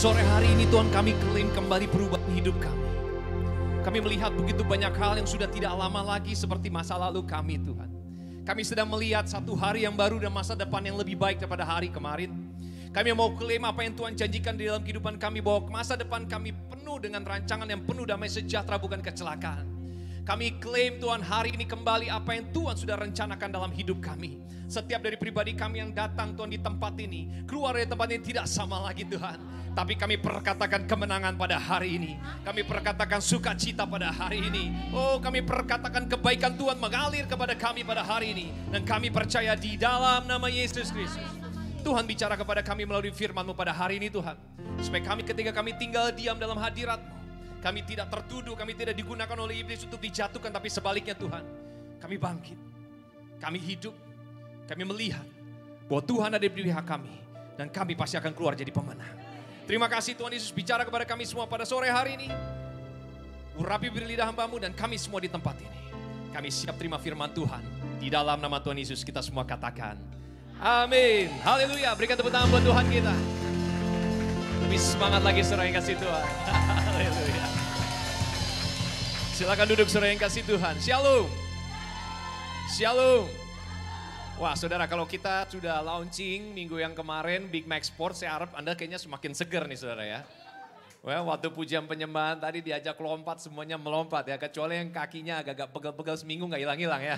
Sore hari ini Tuhan, kami klaim kembali perubahan hidup kami. Kami melihat begitu banyak hal yang sudah tidak lama lagi seperti masa lalu kami, Tuhan. Kami sedang melihat satu hari yang baru dan masa depan yang lebih baik daripada hari kemarin. Kami mau klaim apa yang Tuhan janjikan di dalam kehidupan kami, bahwa masa depan kami penuh dengan rancangan yang penuh damai sejahtera, bukan kecelakaan. Kami klaim Tuhan hari ini kembali apa yang Tuhan sudah rencanakan dalam hidup kami. Setiap dari pribadi kami yang datang Tuhan di tempat ini, keluar dari tempat ini tidak sama lagi Tuhan. Tapi kami perkatakan kemenangan pada hari ini. Kami perkatakan sukacita pada hari ini. Oh, kami perkatakan kebaikan Tuhan mengalir kepada kami pada hari ini. Dan kami percaya di dalam nama Yesus Kristus. Tuhan bicara kepada kami melalui firman-Mu pada hari ini Tuhan. Supaya kami ketika kami tinggal diam dalam hadirat-Mu, kami tidak tertuduh, kami tidak digunakan oleh iblis untuk dijatuhkan. Tapi sebaliknya Tuhan, kami bangkit, kami hidup, kami melihat bahwa Tuhan ada di pihak kami. Dan kami pasti akan keluar jadi pemenang. Terima kasih Tuhan Yesus bicara kepada kami semua pada sore hari ini. Urapi bibir lidah hamba-Mu dan kami semua di tempat ini. Kami siap terima firman Tuhan. Di dalam nama Tuhan Yesus kita semua katakan amin. Haleluya. Berikan tepuk tangan buat Tuhan kita. Lebih semangat lagi saudara yang kasih Tuhan. Haleluya. Silakan duduk saudara yang kasih Tuhan. Shalom. Shalom. Wah saudara, kalau kita sudah launching minggu yang kemarin Big Mac Sports, saya harap Anda kayaknya semakin segar nih saudara ya. Wah, waktu pujian penyembahan tadi diajak lompat, semuanya melompat ya. Kecuali yang kakinya agak-agak pegel-pegel seminggu gak hilang-hilang ya.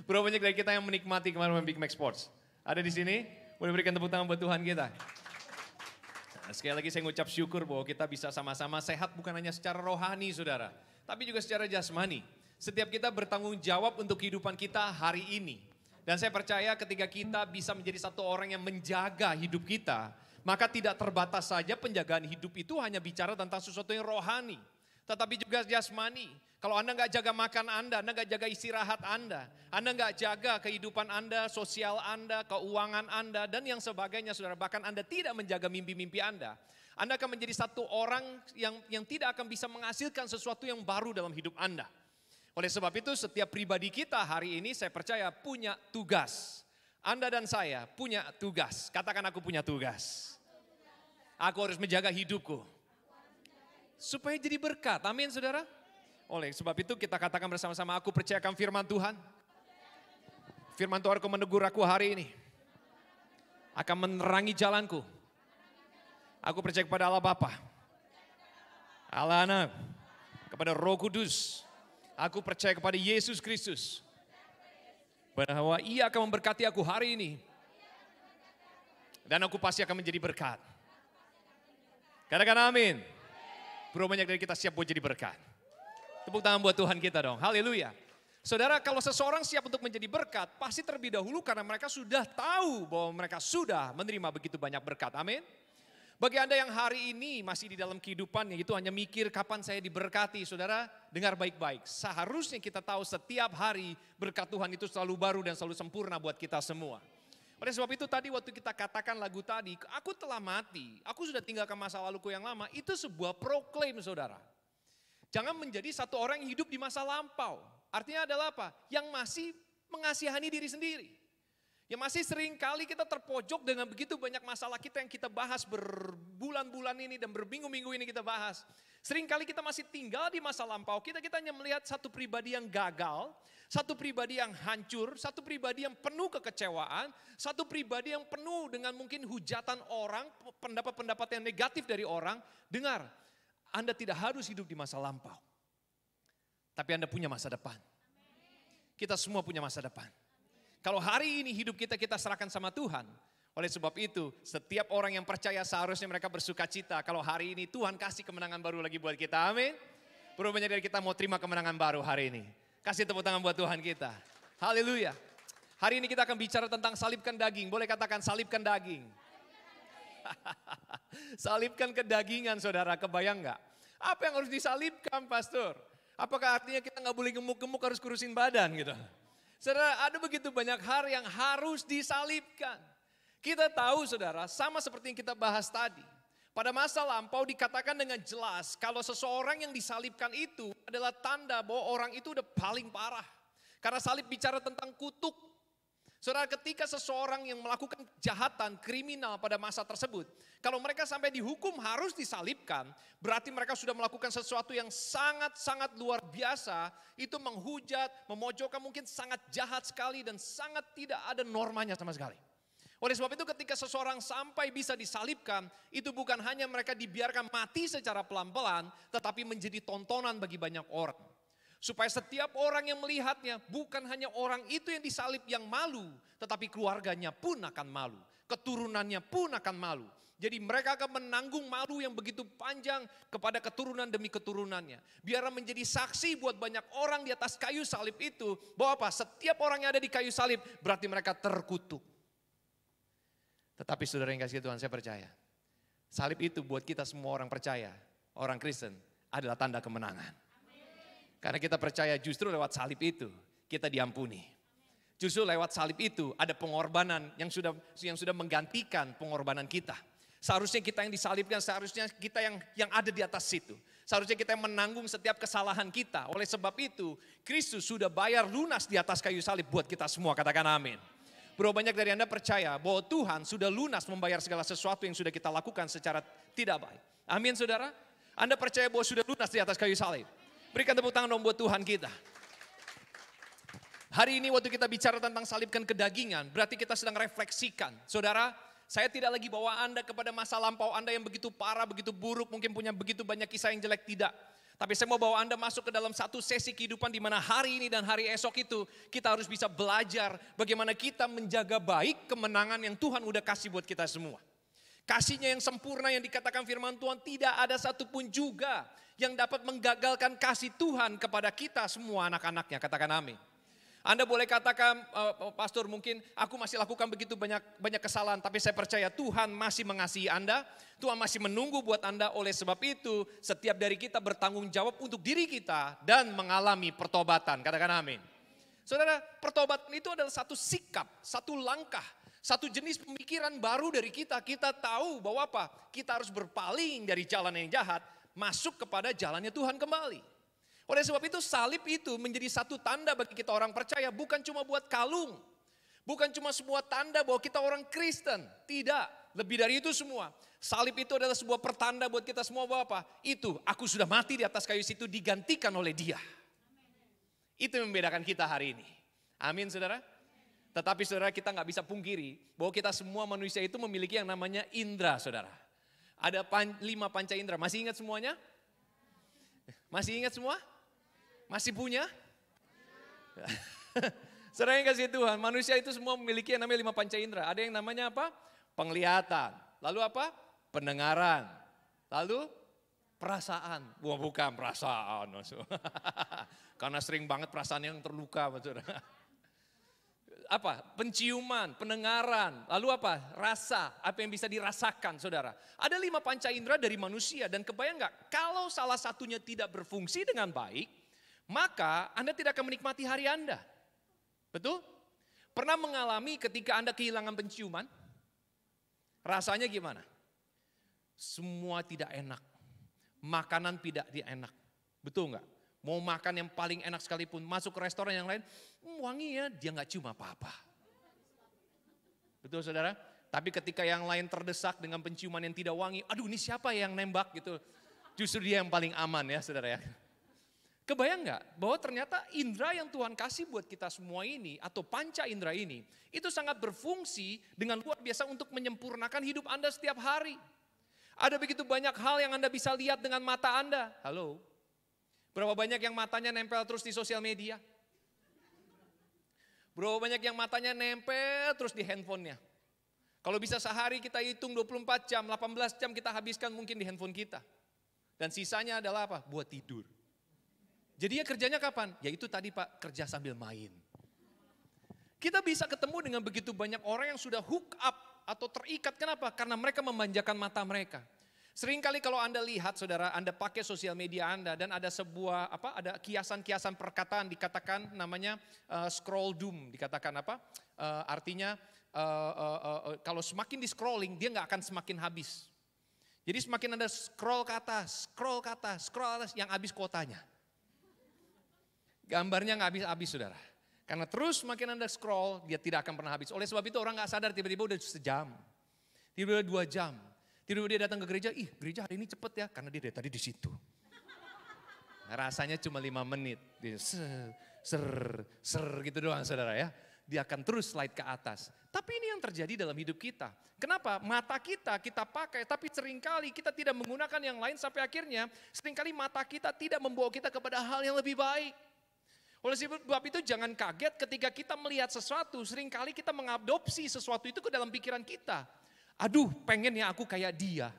Berapa banyak dari kita yang menikmati kemarin Big Mac Sports? Ada di sini? Boleh berikan tepuk tangan buat Tuhan kita. Nah, sekali lagi saya ngucap syukur bahwa kita bisa sama-sama sehat bukan hanya secara rohani saudara. Tapi juga secara jasmani. Setiap kita bertanggung jawab untuk kehidupan kita hari ini. Dan saya percaya ketika kita bisa menjadi satu orang yang menjaga hidup kita, maka tidak terbatas saja penjagaan hidup itu hanya bicara tentang sesuatu yang rohani. Tetapi juga jasmani. Kalau Anda nggak jaga makan Anda nggak jaga istirahat Anda nggak jaga kehidupan Anda, sosial Anda, keuangan Anda, dan yang sebagainya saudara. Bahkan Anda tidak menjaga mimpi-mimpi Anda akan menjadi satu orang yang tidak akan bisa menghasilkan sesuatu yang baru dalam hidup Anda. Oleh sebab itu setiap pribadi kita hari ini saya percaya punya tugas. Anda dan saya punya tugas. Katakan aku punya tugas. Aku harus menjaga hidupku. Supaya jadi berkat. Amin saudara. Oleh sebab itu kita katakan bersama-sama, aku percayakan firman Tuhan. Firman Tuhan akan menegur aku hari ini. Akan menerangi jalanku. Aku percaya kepada Allah Bapa, Allah Anak, kepada Roh Kudus. Aku percaya kepada Yesus Kristus. Bahwa Ia akan memberkati aku hari ini. Dan aku pasti akan menjadi berkat. Katakan amin. Berapa banyak dari kita siap buat jadi berkat. Tepuk tangan buat Tuhan kita dong. Haleluya. Saudara, kalau seseorang siap untuk menjadi berkat, pasti terlebih dahulu karena mereka sudah tahu bahwa mereka sudah menerima begitu banyak berkat. Amin. Bagi Anda yang hari ini masih di dalam kehidupan yang itu hanya mikir kapan saya diberkati, saudara dengar baik-baik. Seharusnya kita tahu setiap hari berkat Tuhan itu selalu baru dan selalu sempurna buat kita semua. Oleh sebab itu tadi waktu kita katakan lagu tadi, aku telah mati, aku sudah tinggalkan masa laluku yang lama, itu sebuah proklaim saudara. Jangan menjadi satu orang yang hidup di masa lampau. Artinya adalah apa? Yang masih mengasihani diri sendiri. Ya masih sering kali kita terpojok dengan begitu banyak masalah kita yang kita bahas berbulan-bulan ini dan berminggu-minggu ini kita bahas. Sering kali kita masih tinggal di masa lampau kita hanya melihat satu pribadi yang gagal, satu pribadi yang hancur, satu pribadi yang penuh kekecewaan, satu pribadi yang penuh dengan mungkin hujatan orang, pendapat-pendapat yang negatif dari orang. Dengar, Anda tidak harus hidup di masa lampau. Tapi Anda punya masa depan. Kita semua punya masa depan. Kalau hari ini hidup kita serahkan sama Tuhan. Oleh sebab itu setiap orang yang percaya seharusnya mereka bersuka cita. Kalau hari ini Tuhan kasih kemenangan baru lagi buat kita. Amin. Berapa banyak dari kita mau terima kemenangan baru hari ini. Kasih tepuk tangan buat Tuhan kita. Haleluya. Hari ini kita akan bicara tentang salibkan daging. Boleh katakan salibkan daging. Salibkan kedagingan saudara, kebayang gak? Apa yang harus disalibkan pastor? Apakah artinya kita gak boleh gemuk-gemuk harus kurusin badan gitu? Saudara, ada begitu banyak hal yang harus disalibkan. Kita tahu saudara, sama seperti yang kita bahas tadi. Pada masa lampau dikatakan dengan jelas, kalau seseorang yang disalibkan itu adalah tanda bahwa orang itu udah paling parah. Karena salib bicara tentang kutuk. Saudara, ketika seseorang yang melakukan kejahatan kriminal pada masa tersebut, kalau mereka sampai dihukum harus disalibkan, berarti mereka sudah melakukan sesuatu yang sangat-sangat luar biasa, itu menghujat, memojokkan, mungkin sangat jahat sekali dan sangat tidak ada normanya sama sekali. Oleh sebab itu ketika seseorang sampai bisa disalibkan, itu bukan hanya mereka dibiarkan mati secara pelan-pelan, tetapi menjadi tontonan bagi banyak orang. Supaya setiap orang yang melihatnya, bukan hanya orang itu yang disalib yang malu, tetapi keluarganya pun akan malu, keturunannya pun akan malu. Jadi mereka akan menanggung malu yang begitu panjang kepada keturunan demi keturunannya. Biar menjadi saksi buat banyak orang di atas kayu salib itu, bahwa apa? Setiap orang yang ada di kayu salib berarti mereka terkutuk. Tetapi saudara yang kasih Tuhan, saya percaya, salib itu buat kita semua orang percaya, orang Kristen, adalah tanda kemenangan. Karena kita percaya justru lewat salib itu kita diampuni. Justru lewat salib itu ada pengorbanan yang sudah menggantikan pengorbanan kita. Seharusnya kita yang disalibkan, seharusnya kita yang ada di atas situ. Seharusnya kita yang menanggung setiap kesalahan kita. Oleh sebab itu, Kristus sudah bayar lunas di atas kayu salib buat kita semua, katakan amin. Berapa banyak dari Anda percaya bahwa Tuhan sudah lunas membayar segala sesuatu yang sudah kita lakukan secara tidak baik. Amin saudara. Anda percaya bahwa sudah lunas di atas kayu salib. Berikan tepuk tangan dong buat Tuhan kita. Hari ini waktu kita bicara tentang salibkan kedagingan, berarti kita sedang refleksikan. Saudara, saya tidak lagi bawa Anda kepada masa lampau Anda yang begitu parah, begitu buruk, mungkin punya begitu banyak kisah yang jelek, tidak. Tapi saya mau bawa Anda masuk ke dalam satu sesi kehidupan di mana hari ini dan hari esok itu kita harus bisa belajar bagaimana kita menjaga baik kemenangan yang Tuhan udah kasih buat kita semua. Kasihnya yang sempurna yang dikatakan firman Tuhan, tidak ada satupun juga yang dapat menggagalkan kasih Tuhan kepada kita semua anak-anaknya. Katakan amin. Anda boleh katakan, pastor mungkin aku masih lakukan begitu banyak kesalahan, tapi saya percaya Tuhan masih mengasihi Anda, Tuhan masih menunggu buat Anda. Oleh sebab itu setiap dari kita bertanggung jawab untuk diri kita dan mengalami pertobatan. Katakan amin. Saudara, pertobatan itu adalah satu sikap, satu langkah, satu jenis pemikiran baru dari kita. Kita tahu bahwa apa? Kita harus berpaling dari jalan yang jahat, masuk kepada jalannya Tuhan kembali. Oleh sebab itu salib itu menjadi satu tanda bagi kita orang percaya, bukan cuma buat kalung. Bukan cuma sebuah tanda bahwa kita orang Kristen. Tidak, lebih dari itu semua. Salib itu adalah sebuah pertanda buat kita semua bahwa apa? Itu, aku sudah mati di atas kayu situ digantikan oleh Dia. Itu yang membedakan kita hari ini. Amin saudara. Tetapi saudara, kita nggak bisa pungkiri bahwa kita semua manusia itu memiliki yang namanya indera saudara. Ada 5 panca indera, masih ingat semuanya? Masih ingat semua? Masih punya? Saudara yang kasih Tuhan, manusia itu semua memiliki yang namanya 5 panca indera. Ada yang namanya apa? Penglihatan. Lalu apa? Pendengaran. Lalu perasaan. Wah bukan perasaan. Karena sering banget perasaan yang terluka. Saudara. Apa? Penciuman, pendengaran, lalu apa? Rasa, apa yang bisa dirasakan saudara. Ada 5 panca indera dari manusia dan kebayang gak? Kalau salah satunya tidak berfungsi dengan baik, maka Anda tidak akan menikmati hari Anda. Betul? Pernah mengalami ketika Anda kehilangan penciuman? Rasanya gimana? Semua tidak enak. Makanan tidak enak. Betul gak? Mau makan yang paling enak sekalipun, masuk ke restoran yang lain, wangi ya, dia gak cium apa-apa. Betul saudara? Tapi ketika yang lain terdesak dengan penciuman yang tidak wangi, aduh ini siapa yang nembak gitu. Justru dia yang paling aman ya saudara ya. Kebayang gak bahwa ternyata indera yang Tuhan kasih buat kita semua ini, atau panca indera ini, itu sangat berfungsi dengan luar biasa untuk menyempurnakan hidup Anda setiap hari. Ada begitu banyak hal yang Anda bisa lihat dengan mata Anda. Halo? Berapa banyak yang matanya nempel terus di sosial media? Berapa banyak yang matanya nempel terus di handphonenya? Kalau bisa sehari kita hitung 24 jam, 18 jam kita habiskan mungkin di handphone kita. Dan sisanya adalah apa? Buat tidur. Jadi ya kerjanya kapan? Ya itu tadi Pak, kerja sambil main. Kita bisa ketemu dengan begitu banyak orang yang sudah hook up atau terikat. Kenapa? Karena mereka memanjakan mata mereka. Seringkali kalau Anda lihat saudara, Anda pakai sosial media Anda dan ada sebuah ada kiasan-kiasan perkataan dikatakan namanya scroll doom, dikatakan apa? Artinya kalau semakin di scrolling dia nggak akan semakin habis. Jadi semakin Anda scroll ke atas, yang habis kuotanya. Gambarnya nggak habis-habis saudara. Karena terus makin Anda scroll, dia tidak akan pernah habis. Oleh sebab itu orang gak sadar tiba-tiba udah sejam. Tiba-tiba 2 jam. Tiba-tiba dia datang ke gereja, gereja hari ini cepet ya. Karena dia dari tadi di situ. Rasanya cuma 5 menit. Dia ser gitu doang saudara ya. Dia akan terus slide ke atas. Tapi ini yang terjadi dalam hidup kita. Kenapa? Mata kita pakai, tapi seringkali kita tidak menggunakan yang lain sampai akhirnya seringkali mata kita tidak membawa kita kepada hal yang lebih baik. Oleh sebab itu jangan kaget ketika kita melihat sesuatu, seringkali kita mengadopsi sesuatu itu ke dalam pikiran kita. Aduh, pengen ya aku kayak dia.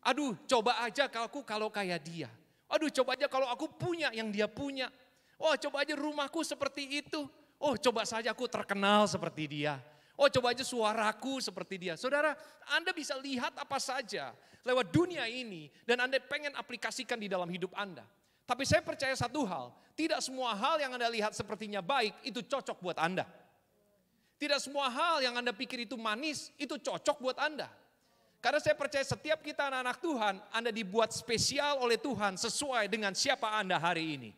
Aduh, coba aja kalau kayak dia. Aduh, coba aja kalau aku punya yang dia punya. Oh, coba aja rumahku seperti itu. Oh, coba saja aku terkenal seperti dia. Oh, coba aja suaraku seperti dia. Saudara, Anda bisa lihat apa saja lewat dunia ini dan Anda pengen aplikasikan di dalam hidup Anda. Tapi saya percaya satu hal, tidak semua hal yang Anda lihat sepertinya baik itu cocok buat Anda. Tidak semua hal yang Anda pikir itu manis itu cocok buat Anda. Karena saya percaya setiap kita anak-anak Tuhan, Anda dibuat spesial oleh Tuhan sesuai dengan siapa Anda hari ini.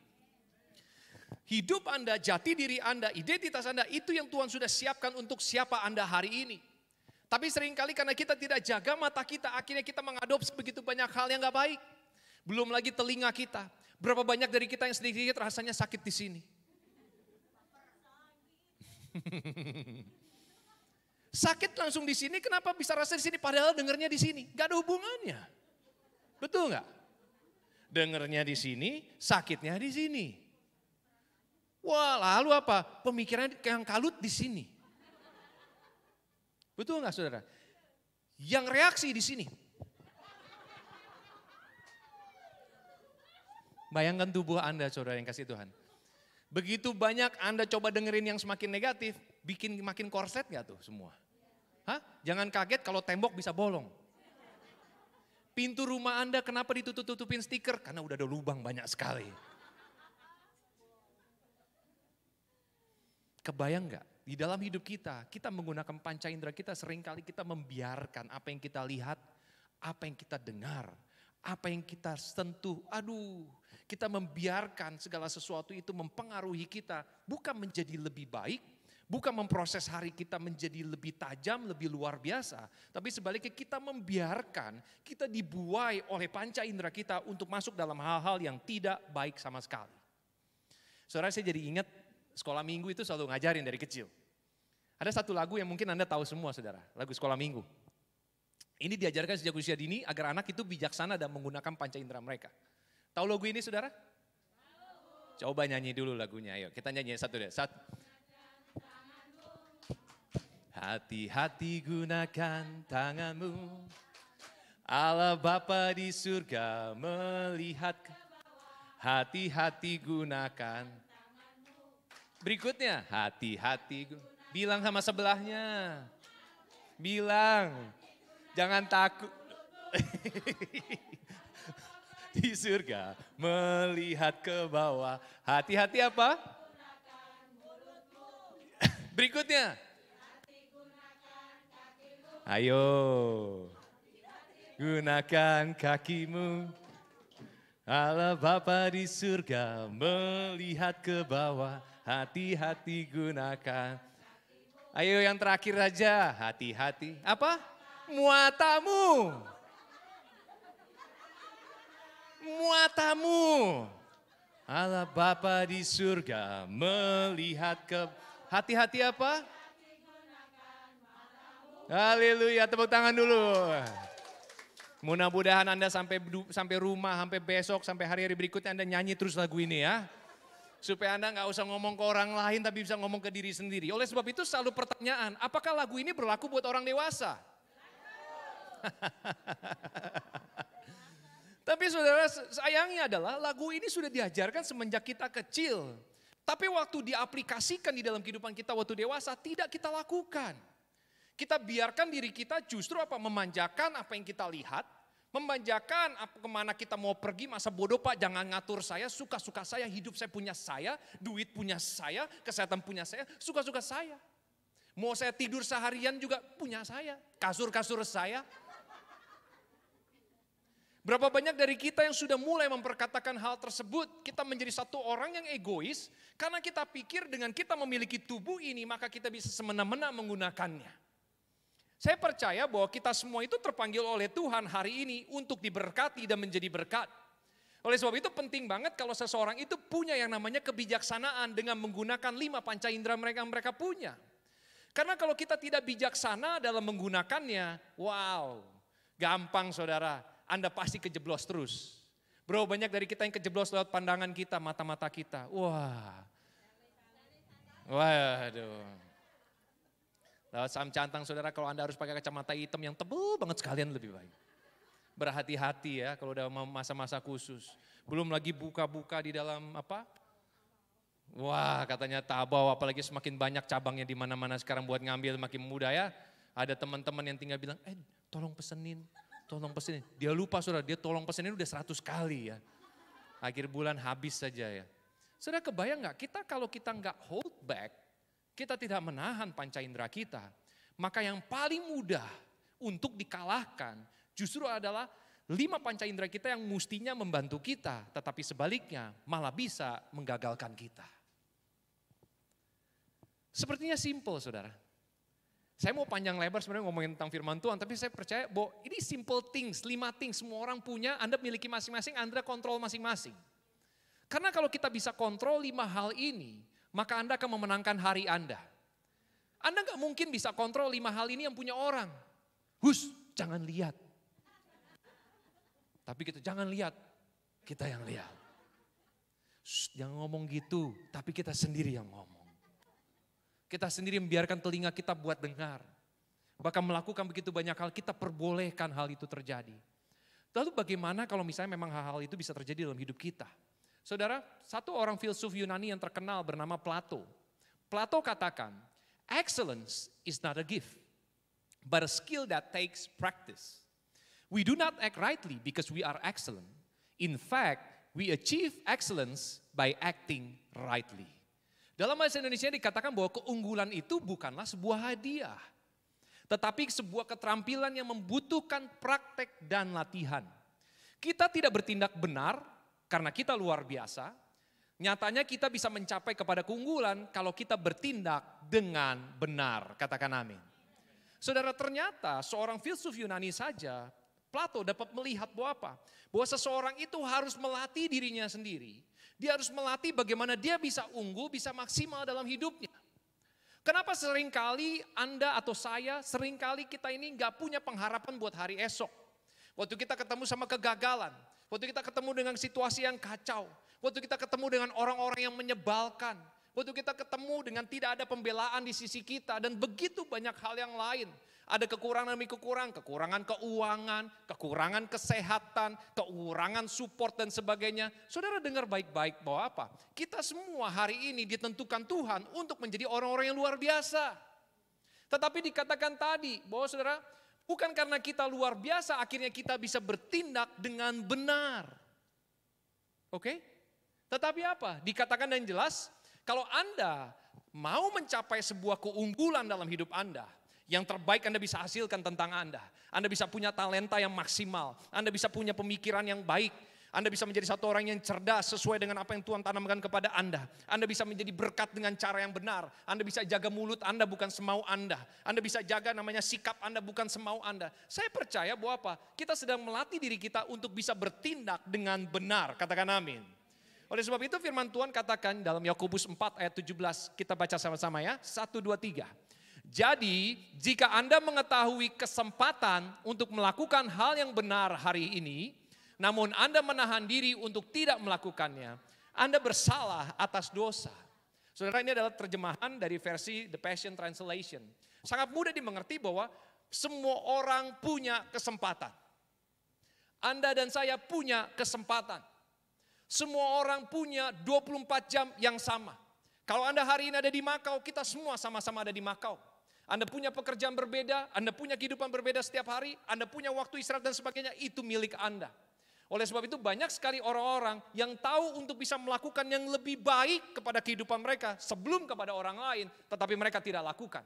Hidup Anda, jati diri Anda, identitas Anda itu yang Tuhan sudah siapkan untuk siapa Anda hari ini. Tapi seringkali karena kita tidak jaga mata kita, akhirnya kita mengadopsi begitu banyak hal yang gak baik. Belum lagi telinga kita. Berapa banyak dari kita yang sedikit rasanya sakit di sini. Sakit langsung di sini, kenapa bisa rasa di sini padahal dengernya di sini? Gak ada hubungannya. Betul gak? Dengernya di sini, sakitnya di sini. Wah, lalu apa? Pemikiran yang kalut di sini. Betul gak saudara? Yang reaksi di sini. Bayangkan tubuh Anda saudara yang kasih Tuhan. Begitu banyak Anda coba dengerin yang semakin negatif, bikin makin korset gak tuh semua? Hah? Jangan kaget kalau tembok bisa bolong. Pintu rumah Anda kenapa ditutup-tutupin stiker? Karena udah ada lubang banyak sekali. Kebayang gak? Di dalam hidup kita menggunakan panca indera kita seringkali kita membiarkan apa yang kita lihat, apa yang kita dengar, apa yang kita sentuh. Aduh, kita membiarkan segala sesuatu itu mempengaruhi kita. Bukan menjadi lebih baik, bukan memproses hari kita menjadi lebih tajam, lebih luar biasa. Tapi sebaliknya kita membiarkan, kita dibuai oleh panca indera kita untuk masuk dalam hal-hal yang tidak baik sama sekali. Saudara, saya jadi ingat sekolah minggu itu selalu ngajarin dari kecil. Ada satu lagu yang mungkin Anda tahu semua saudara, lagu sekolah minggu. Ini diajarkan sejak usia dini agar anak itu bijaksana dan menggunakan panca indera mereka. Tahu lagu ini saudara? Coba nyanyi dulu lagunya, ayo kita nyanyi satu deh. Hati-hati gunakan tanganmu, Allah Bapa di surga melihat. Hati-hati gunakan. Berikutnya, hati-hati. Bilang sama sebelahnya. Bilang, jangan takut. Di surga melihat ke bawah. Hati-hati apa? Berikutnya. Ayo. Gunakan kakimu. Allah Bapa di surga melihat ke bawah. Hati-hati gunakan. Ayo yang terakhir aja. Hati-hati. Apa? Muatamu. Muatamu. Allah Bapa di surga melihat ke. Hati-hati apa? Haleluya, tepuk tangan dulu. Mudah-mudahan Anda sampai rumah, sampai besok, sampai hari-hari berikutnya Anda nyanyi terus lagu ini ya. Supaya Anda nggak usah ngomong ke orang lain tapi bisa ngomong ke diri sendiri. Oleh sebab itu selalu pertanyaan, apakah lagu ini berlaku buat orang dewasa? Tapi saudara, sayangnya adalah lagu ini sudah diajarkan semenjak kita kecil. Tapi waktu diaplikasikan di dalam kehidupan kita waktu dewasa tidak kita lakukan. Kita biarkan diri kita justru memanjakan apa yang kita lihat, memanjakan kemana kita mau pergi, masa bodoh Pak jangan ngatur saya, suka-suka saya, hidup saya punya saya, duit punya saya, kesehatan punya saya, suka-suka saya. Mau saya tidur seharian juga punya saya, kasur-kasur saya. Berapa banyak dari kita yang sudah mulai memperkatakan hal tersebut, kita menjadi satu orang yang egois, karena kita pikir dengan kita memiliki tubuh ini, maka kita bisa semena-mena menggunakannya. Saya percaya bahwa kita semua itu terpanggil oleh Tuhan hari ini untuk diberkati dan menjadi berkat. Oleh sebab itu penting banget kalau seseorang itu punya yang namanya kebijaksanaan dengan menggunakan 5 panca indera mereka punya. Karena kalau kita tidak bijaksana dalam menggunakannya, wow, gampang saudara, Anda pasti kejeblos terus. Bro, banyak dari kita yang kejeblos lewat pandangan kita, mata-mata kita. Waduh. Lewat saham cantang saudara, kalau Anda harus pakai kacamata hitam yang tebal banget sekalian lebih baik. Berhati-hati ya kalau udah masa-masa khusus. Belum lagi buka-buka di dalam apa? Wah, katanya tabau, apalagi semakin banyak cabangnya di mana-mana sekarang buat ngambil makin mudah ya. Ada teman-teman yang tinggal bilang, tolong pesenin. Dia lupa saudara, dia tolong pesenin udah 100 kali ya. Akhir bulan habis saja ya. Saudara kebayang gak, kalau kita nggak hold back, kita tidak menahan panca indera kita. Maka yang paling mudah untuk dikalahkan justru adalah 5 panca indera kita yang mestinya membantu kita, tetapi sebaliknya malah bisa menggagalkan kita. Sepertinya simple saudara. Saya mau panjang lebar sebenarnya ngomongin tentang firman Tuhan, tapi saya percaya bahwa ini simple things, 5 things semua orang punya, Anda miliki masing-masing, Anda kontrol masing-masing. Karena kalau kita bisa kontrol 5 hal ini, maka Anda akan memenangkan hari Anda. Anda gak mungkin bisa kontrol 5 hal ini yang punya orang. Jangan lihat. Tapi kita jangan lihat, kita yang lihat. Jangan ngomong gitu, tapi kita sendiri yang ngomong. Kita sendiri membiarkan telinga kita buat dengar. Bahkan melakukan begitu banyak hal, kita perbolehkan hal itu terjadi. Lalu bagaimana kalau misalnya memang hal-hal itu bisa terjadi dalam hidup kita? Saudara, satu orang filsuf Yunani yang terkenal bernama Plato. Plato katakan, excellence is not a gift, but a skill that takes practice. We do not act rightly because we are excellent. In fact, we achieve excellence by acting rightly. Dalam bahasa Indonesia dikatakan bahwa keunggulan itu bukanlah sebuah hadiah, tetapi sebuah keterampilan yang membutuhkan praktek dan latihan. Kita tidak bertindak benar karena kita luar biasa. Nyatanya kita bisa mencapai kepada keunggulan kalau kita bertindak dengan benar. Katakan amin. Saudara, ternyata seorang filsuf Yunani saja, Plato dapat melihat bahwa apa? Bahwa seseorang itu harus melatih dirinya sendiri. Dia harus melatih bagaimana dia bisa unggul, bisa maksimal dalam hidupnya. Kenapa seringkali Anda atau saya, seringkali kita ini gak punya pengharapan buat hari esok. Waktu kita ketemu sama kegagalan, waktu kita ketemu dengan situasi yang kacau, waktu kita ketemu dengan orang-orang yang menyebalkan, waktu kita ketemu dengan tidak ada pembelaan di sisi kita, dan begitu banyak hal yang lain. Ada kekurangan demi kekurangan keuangan, kekurangan kesehatan, kekurangan support dan sebagainya. Saudara dengar baik-baik bahwa apa? Kita semua hari ini ditentukan Tuhan untuk menjadi orang-orang yang luar biasa. Tetapi dikatakan tadi bahwa saudara, bukan karena kita luar biasa akhirnya kita bisa bertindak dengan benar. Oke? Tetapi apa? Dikatakan dengan jelas, kalau Anda mau mencapai sebuah keunggulan dalam hidup Anda, yang terbaik Anda bisa hasilkan tentang Anda. Anda bisa punya talenta yang maksimal. Anda bisa punya pemikiran yang baik. Anda bisa menjadi satu orang yang cerdas sesuai dengan apa yang Tuhan tanamkan kepada Anda. Anda bisa menjadi berkat dengan cara yang benar. Anda bisa jaga mulut Anda bukan semau Anda. Anda bisa jaga namanya sikap Anda bukan semau Anda. Saya percaya bahwa apa? Kita sedang melatih diri kita untuk bisa bertindak dengan benar. Katakan amin. Oleh sebab itu firman Tuhan katakan dalam Yakobus 4 ayat 17. Kita baca sama-sama ya. 1, 2, 3. Jadi jika Anda mengetahui kesempatan untuk melakukan hal yang benar hari ini, namun Anda menahan diri untuk tidak melakukannya, Anda bersalah atas dosa. Saudara, ini adalah terjemahan dari versi The Passion Translation. Sangat mudah dimengerti bahwa semua orang punya kesempatan. Anda dan saya punya kesempatan. Semua orang punya 24 jam yang sama. Kalau Anda hari ini ada di Makau, kita semua sama-sama ada di Makau. Anda punya pekerjaan berbeda, Anda punya kehidupan berbeda setiap hari, Anda punya waktu istirahat dan sebagainya, itu milik Anda. Oleh sebab itu banyak sekali orang-orang yang tahu untuk bisa melakukan yang lebih baik kepada kehidupan mereka sebelum kepada orang lain, tetapi mereka tidak lakukan.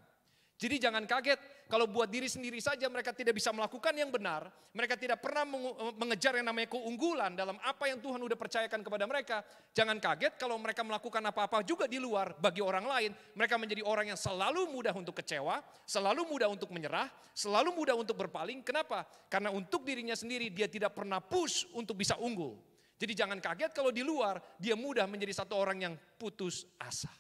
Jadi jangan kaget kalau buat diri sendiri saja mereka tidak bisa melakukan yang benar. Mereka tidak pernah mengejar yang namanya keunggulan dalam apa yang Tuhan udah percayakan kepada mereka. Jangan kaget kalau mereka melakukan apa-apa juga di luar bagi orang lain. Mereka menjadi orang yang selalu mudah untuk kecewa, selalu mudah untuk menyerah, selalu mudah untuk berpaling. Kenapa? Karena untuk dirinya sendiri dia tidak pernah push untuk bisa unggul. Jadi jangan kaget kalau di luar dia mudah menjadi satu orang yang putus asa.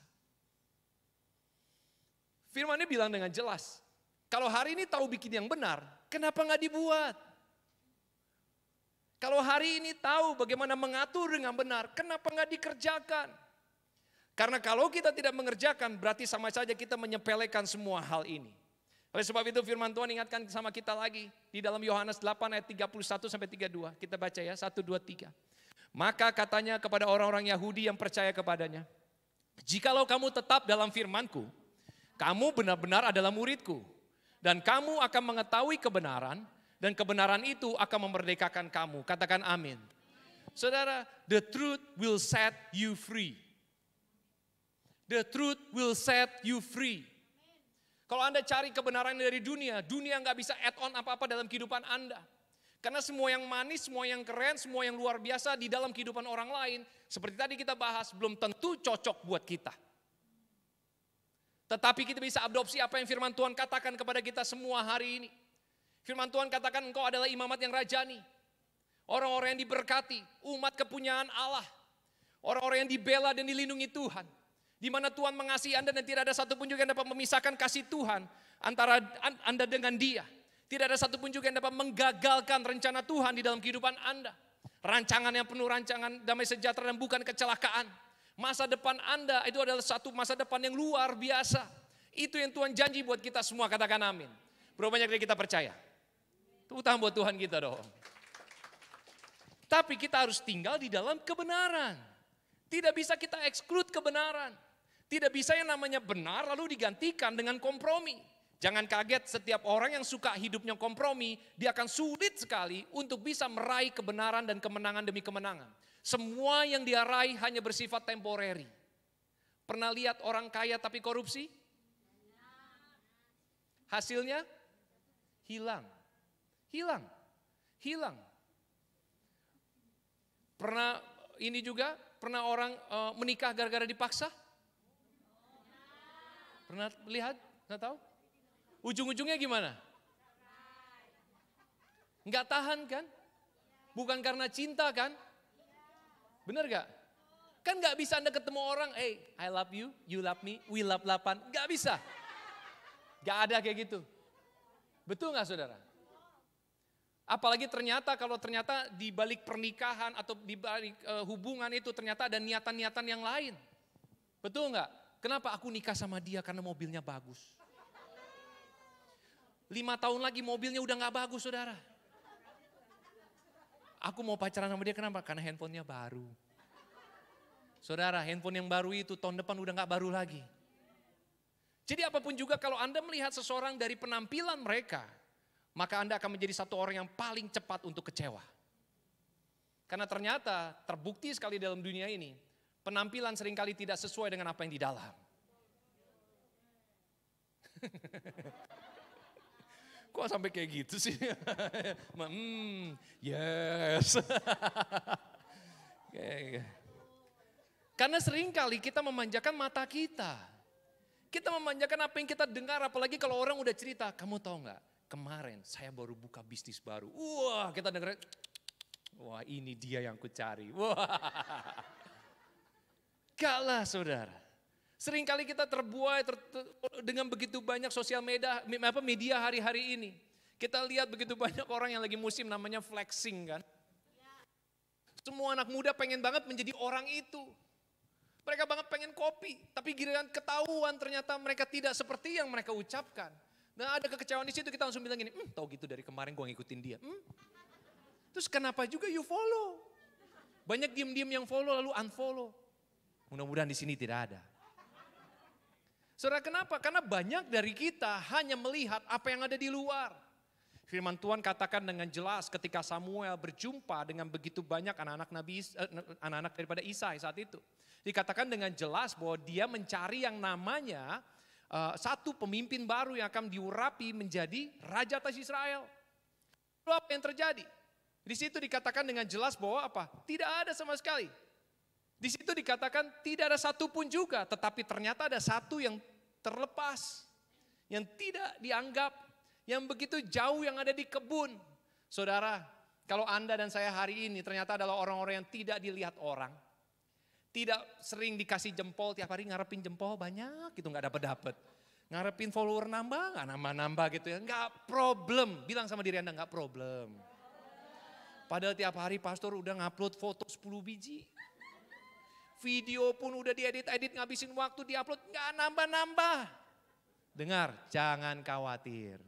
Firman-Nya bilang dengan jelas, kalau hari ini tahu bikin yang benar, kenapa nggak dibuat? Kalau hari ini tahu bagaimana mengatur dengan benar, kenapa nggak dikerjakan? Karena kalau kita tidak mengerjakan, berarti sama saja kita menyepelekan semua hal ini. Oleh sebab itu firman Tuhan ingatkan sama kita lagi, di dalam Yohanes 8 ayat 31-32, kita baca ya, 1, 2, 3. Maka katanya kepada orang-orang Yahudi yang percaya kepadanya, jikalau kamu tetap dalam firman-Ku, kamu benar-benar adalah murid-Ku, dan kamu akan mengetahui kebenaran, dan kebenaran itu akan memerdekakan kamu. Katakan amin. Saudara, the truth will set you free. The truth will set you free. Kalau Anda cari kebenaran dari dunia, dunia nggak bisa add on apa-apa dalam kehidupan Anda. Karena semua yang manis, semua yang keren, semua yang luar biasa di dalam kehidupan orang lain, seperti tadi kita bahas, belum tentu cocok buat kita. Tetapi kita bisa adopsi apa yang firman Tuhan katakan kepada kita semua hari ini. Firman Tuhan katakan engkau adalah imamat yang rajani. Orang-orang yang diberkati, umat kepunyaan Allah. Orang-orang yang dibela dan dilindungi Tuhan. Di mana Tuhan mengasihi Anda dan tidak ada satupun juga yang dapat memisahkan kasih Tuhan antara Anda dengan Dia. Tidak ada satupun juga yang dapat menggagalkan rencana Tuhan di dalam kehidupan Anda. Rancangan yang penuh rancangan damai sejahtera dan bukan kecelakaan. Masa depan Anda itu adalah satu masa depan yang luar biasa. Itu yang Tuhan janji buat kita semua, katakan amin. Berapa banyak dari kita percaya? Tepuk tangan buat Tuhan kita dong. Tapi kita harus tinggal di dalam kebenaran. Tidak bisa kita exclude kebenaran. Tidak bisa yang namanya benar lalu digantikan dengan kompromi. Jangan kaget setiap orang yang suka hidupnya kompromi, dia akan sulit sekali untuk bisa meraih kebenaran dan kemenangan demi kemenangan. Semua yang dia raih hanya bersifat temporary. Pernah lihat orang kaya tapi korupsi? Hasilnya hilang. Hilang. Hilang. Pernah ini juga, pernah orang menikah gara-gara dipaksa? Pernah lihat? Nggak tahu? Ujung-ujungnya gimana? Nggak tahan kan? Bukan karena cinta kan? Bener gak? Kan gak bisa Anda ketemu orang, hey I love you, you love me, we love-lapan. Gak bisa. Gak ada kayak gitu. Betul gak saudara? Apalagi ternyata kalau ternyata di balik pernikahan atau di balik hubungan itu ternyata ada niatan-niatan yang lain. Betul gak? Kenapa aku nikah sama dia? Karena mobilnya bagus. 5 tahun lagi mobilnya udah gak bagus saudara. Aku mau pacaran sama dia kenapa? Karena handphonenya baru. Saudara, handphone yang baru itu tahun depan udah gak baru lagi. Jadi apapun juga kalau Anda melihat seseorang dari penampilan mereka, maka Anda akan menjadi satu orang yang paling cepat untuk kecewa. Karena ternyata terbukti sekali dalam dunia ini, penampilan seringkali tidak sesuai dengan apa yang di dalam. Kok sampai kayak gitu sih? Yes. Karena seringkali kita memanjakan mata kita. Kita memanjakan apa yang kita dengar, apalagi kalau orang udah cerita. Kamu tahu nggak? Kemarin saya baru buka bisnis baru. Wah, kita dengar. Wah, ini dia yang ku cari. Wah. Kalah saudara. Seringkali kita terbuai dengan begitu banyak sosial media hari-hari ini. Kita lihat begitu banyak orang yang lagi musim namanya flexing kan. Semua anak muda pengen banget menjadi orang itu. Mereka banget pengen kopi, tapi giliran ketahuan ternyata mereka tidak seperti yang mereka ucapkan. Nah ada kekecewaan di situ, kita langsung bilang gini, tau gitu dari kemarin gue ngikutin dia. Terus kenapa juga you follow? Banyak diem-diem yang follow lalu unfollow. Mudah-mudahan di sini tidak ada. Saudara kenapa? Karena banyak dari kita hanya melihat apa yang ada di luar. Firman Tuhan katakan dengan jelas ketika Samuel berjumpa dengan begitu banyak anak-anak daripada Isai saat itu. Dikatakan dengan jelas bahwa dia mencari yang namanya satu pemimpin baru yang akan diurapi menjadi raja atas Israel. Lalu apa yang terjadi? Di situ dikatakan dengan jelas bahwa apa? Tidak ada sama sekali. Di situ dikatakan tidak ada satu pun juga, tetapi ternyata ada satu yang terlepas, yang tidak dianggap, yang begitu jauh yang ada di kebun. Saudara, kalau Anda dan saya hari ini ternyata adalah orang-orang yang tidak dilihat orang, tidak sering dikasih jempol, tiap hari ngarepin jempol banyak gitu, nggak dapet-dapet. Ngarepin follower nambah, nggak nambah-nambah gitu ya, nggak problem. Bilang sama diri Anda, nggak problem. Padahal tiap hari pastor udah ngupload foto 10 biji. Video pun udah diedit-edit, ngabisin waktu diupload, nggak nambah-nambah. Dengar, jangan khawatir.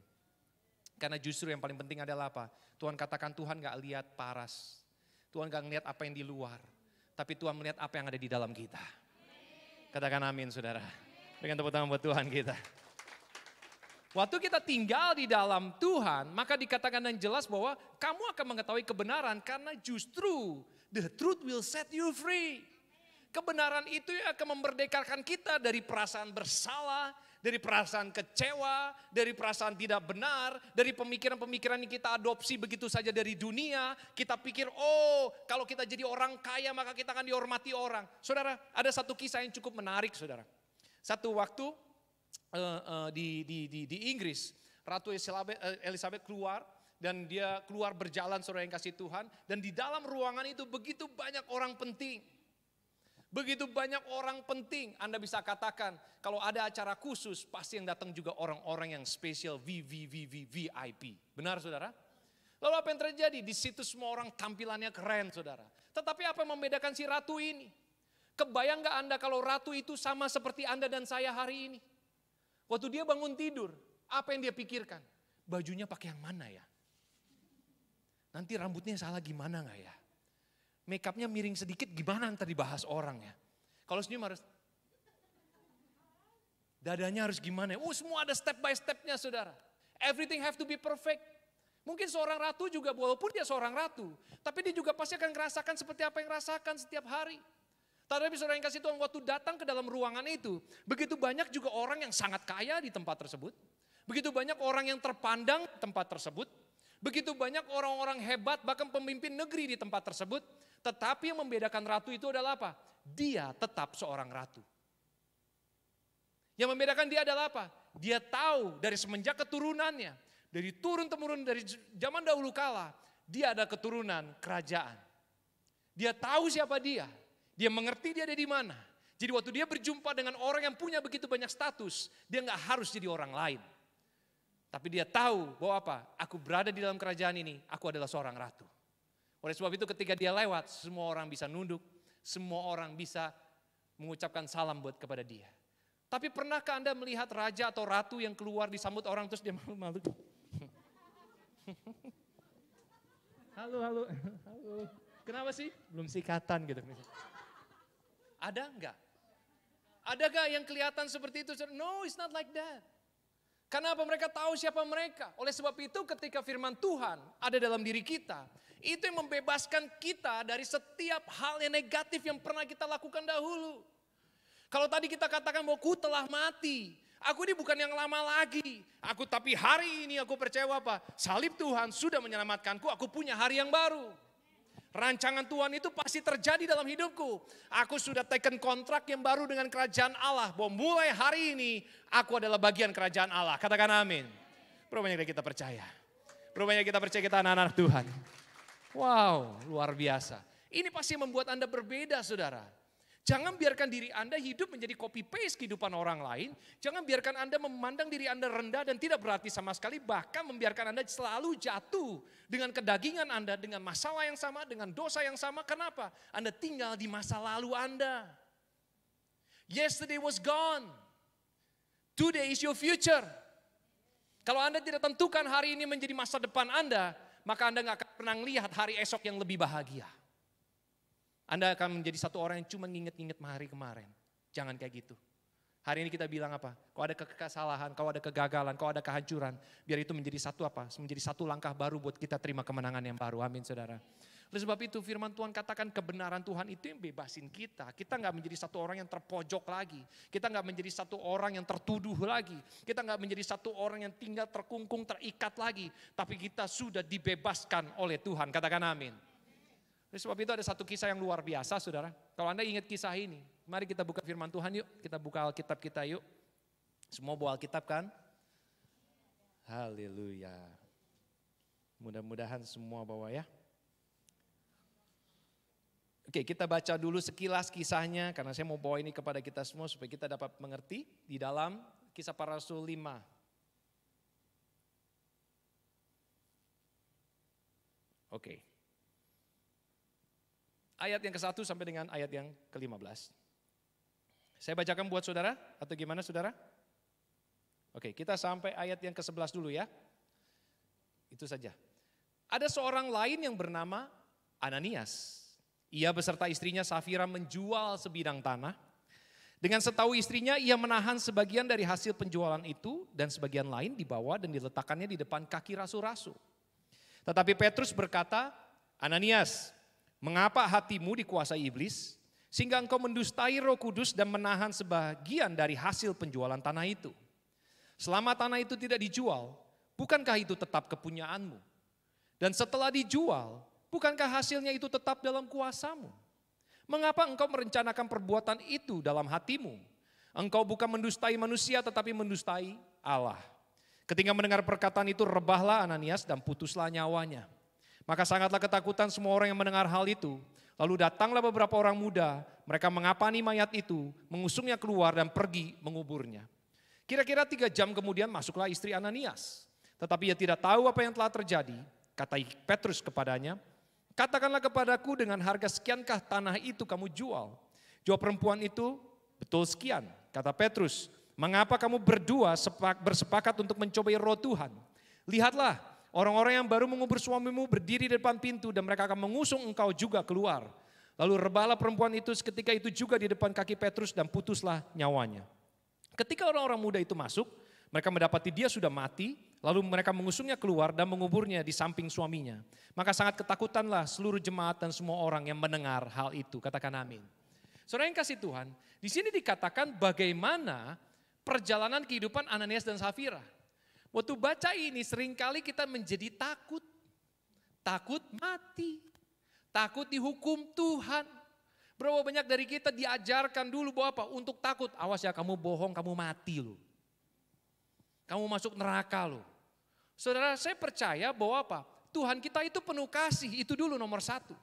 Karena justru yang paling penting adalah apa? Tuhan katakan Tuhan nggak lihat paras. Tuhan nggak ngelihat apa yang di luar. Tapi Tuhan melihat apa yang ada di dalam kita. Katakan amin saudara. Berikan tepuk tangan buat Tuhan kita. Waktu kita tinggal di dalam Tuhan, maka dikatakan dengan jelas bahwa kamu akan mengetahui kebenaran karena justru the truth will set you free. Kebenaran itu yang akan memerdekakan kita dari perasaan bersalah, dari perasaan kecewa, dari perasaan tidak benar, dari pemikiran-pemikiran yang kita adopsi begitu saja dari dunia. Kita pikir, oh kalau kita jadi orang kaya maka kita akan dihormati orang. Saudara, ada satu kisah yang cukup menarik saudara. Satu waktu di Inggris, Ratu Elizabeth keluar dan dia keluar berjalan saudara yang kasih Tuhan. Dan di dalam ruangan itu begitu banyak orang penting. Begitu banyak orang penting, Anda bisa katakan kalau ada acara khusus pasti yang datang juga orang-orang yang spesial VIP. Benar saudara? Lalu apa yang terjadi? Di situ semua orang tampilannya keren saudara. Tetapi apa yang membedakan si ratu ini? Kebayang gak Anda kalau ratu itu sama seperti Anda dan saya hari ini? Waktu dia bangun tidur, apa yang dia pikirkan? Bajunya pakai yang mana ya? Nanti rambutnya salah gimana gak ya? Make upnya miring sedikit gimana nanti dibahas orang ya. Kalau senyum harus, dadanya harus gimana ya. Semua ada step by stepnya saudara. Everything have to be perfect. Mungkin seorang ratu juga walaupun dia seorang ratu. Tapi dia juga pasti akan merasakan seperti apa yang rasakan setiap hari. Tapi saudara yang kasih Tuhan waktu datang ke dalam ruangan itu. Begitu banyak juga orang yang sangat kaya di tempat tersebut. Begitu banyak orang yang terpandang di tempat tersebut. Begitu banyak orang-orang hebat bahkan pemimpin negeri di tempat tersebut. Tetapi yang membedakan ratu itu adalah apa? Dia tetap seorang ratu. Yang membedakan dia adalah apa? Dia tahu dari semenjak keturunannya. Dari turun-temurun dari zaman dahulu kala. Dia ada keturunan kerajaan. Dia tahu siapa dia. Dia mengerti dia ada di mana. Jadi waktu dia berjumpa dengan orang yang punya begitu banyak status. Dia gak harus jadi orang lain. Tapi dia tahu bahwa apa? Aku berada di dalam kerajaan ini. Aku adalah seorang ratu. Oleh sebab itu ketika dia lewat, semua orang bisa nunduk, semua orang bisa mengucapkan salam buat kepada dia. Tapi pernahkah Anda melihat raja atau ratu yang keluar disambut orang terus dia malu-malu? Halo. Kenapa sih? Belum sikatan gitu. Ada enggak? Adakah yang kelihatan seperti itu? No, it's not like that. Karena apa? Mereka tahu siapa mereka. Oleh sebab itu ketika firman Tuhan ada dalam diri kita, itu yang membebaskan kita dari setiap hal yang negatif yang pernah kita lakukan dahulu. Kalau tadi kita katakan bahwa aku telah mati, aku ini bukan yang lama lagi. Tapi hari ini aku percaya apa? Salib Tuhan sudah menyelamatkanku, aku punya hari yang baru. Rancangan Tuhan itu pasti terjadi dalam hidupku. Aku sudah taken kontrak yang baru dengan kerajaan Allah. Bahwa mulai hari ini aku adalah bagian kerajaan Allah. Katakan amin. Berapa banyak kita percaya? Berapa banyak kita percaya kita anak-anak Tuhan? Wow, luar biasa. Ini pasti membuat Anda berbeda saudara. Jangan biarkan diri Anda hidup menjadi copy paste kehidupan orang lain. Jangan biarkan Anda memandang diri Anda rendah dan tidak berarti sama sekali. Bahkan membiarkan Anda selalu jatuh dengan kedagingan Anda, dengan masalah yang sama, dengan dosa yang sama. Kenapa? Anda tinggal di masa lalu Anda. Yesterday was gone. Today is your future. Kalau Anda tidak tentukan hari ini menjadi masa depan Anda, maka Anda gak akan pernah melihat hari esok yang lebih bahagia. Anda akan menjadi satu orang yang cuma nginget-nginget hari kemarin. Jangan kayak gitu. Hari ini kita bilang apa? Kalau ada kesalahan, kalau ada kegagalan, kalau ada kehancuran, biar itu menjadi satu apa? Menjadi satu langkah baru buat kita terima kemenangan yang baru. Amin saudara. Oleh sebab itu firman Tuhan katakan kebenaran Tuhan itu yang bebasin kita. Kita nggak menjadi satu orang yang terpojok lagi. Kita nggak menjadi satu orang yang tertuduh lagi. Kita nggak menjadi satu orang yang tinggal terkungkung, terikat lagi. Tapi kita sudah dibebaskan oleh Tuhan. Katakan amin. Oleh sebab itu ada satu kisah yang luar biasa saudara. Kalau Anda ingat kisah ini, mari kita buka firman Tuhan yuk. Kita buka Alkitab kita yuk. Semua bawa Alkitab kan? Haleluya. Mudah-mudahan semua bawa ya. Oke, kita baca dulu sekilas kisahnya karena saya mau bawa ini kepada kita semua supaya kita dapat mengerti di dalam Kisah Para Rasul 5. Oke. Ayat yang ke-1 sampai dengan ayat yang ke-15. Saya bacakan buat saudara atau gimana saudara? Oke, kita sampai ayat yang ke-11 dulu ya. Itu saja. Ada seorang lain yang bernama Ananias. Ia beserta istrinya Safira menjual sebidang tanah. Dengan setahu istrinya ia menahan sebagian dari hasil penjualan itu dan sebagian lain dibawa dan diletakkannya di depan kaki rasul-rasul. Tetapi Petrus berkata, Ananias, mengapa hatimu dikuasai iblis sehingga engkau mendustai Roh Kudus dan menahan sebagian dari hasil penjualan tanah itu? Selama tanah itu tidak dijual, bukankah itu tetap kepunyaanmu? Dan setelah dijual, bukankah hasilnya itu tetap dalam kuasamu? Mengapa engkau merencanakan perbuatan itu dalam hatimu? Engkau bukan mendustai manusia tetapi mendustai Allah. Ketika mendengar perkataan itu rebahlah Ananias dan putuslah nyawanya. Maka sangatlah ketakutan semua orang yang mendengar hal itu. Lalu datanglah beberapa orang muda, mereka mengapani mayat itu, mengusungnya keluar dan pergi menguburnya. Kira-kira 3 jam kemudian masuklah istri Ananias. Tetapi ia tidak tahu apa yang telah terjadi. Kata Petrus kepadanya, katakanlah kepadaku dengan harga sekiankah tanah itu kamu jual? Jawab perempuan itu, betul sekian. Kata Petrus, mengapa kamu berdua bersepakat untuk mencobai roh Tuhan? Lihatlah, orang-orang yang baru mengubur suamimu berdiri di depan pintu dan mereka akan mengusung engkau juga keluar. Lalu rebahlah perempuan itu seketika itu juga di depan kaki Petrus dan putuslah nyawanya. Ketika orang-orang muda itu masuk, mereka mendapati dia sudah mati, lalu mereka mengusungnya keluar dan menguburnya di samping suaminya. Maka sangat ketakutanlah seluruh jemaat dan semua orang yang mendengar hal itu. Katakan amin. Saudara yang kasih Tuhan, di sini dikatakan bagaimana perjalanan kehidupan Ananias dan Safira. Waktu baca ini seringkali kita menjadi takut. Takut mati. Takut dihukum Tuhan. Berapa banyak dari kita diajarkan dulu bahwa apa? Untuk takut. Awas ya kamu bohong, kamu mati loh. Kamu masuk neraka loh. Saudara, saya percaya bahwa apa? Tuhan kita itu penuh kasih, itu dulu nomor 1.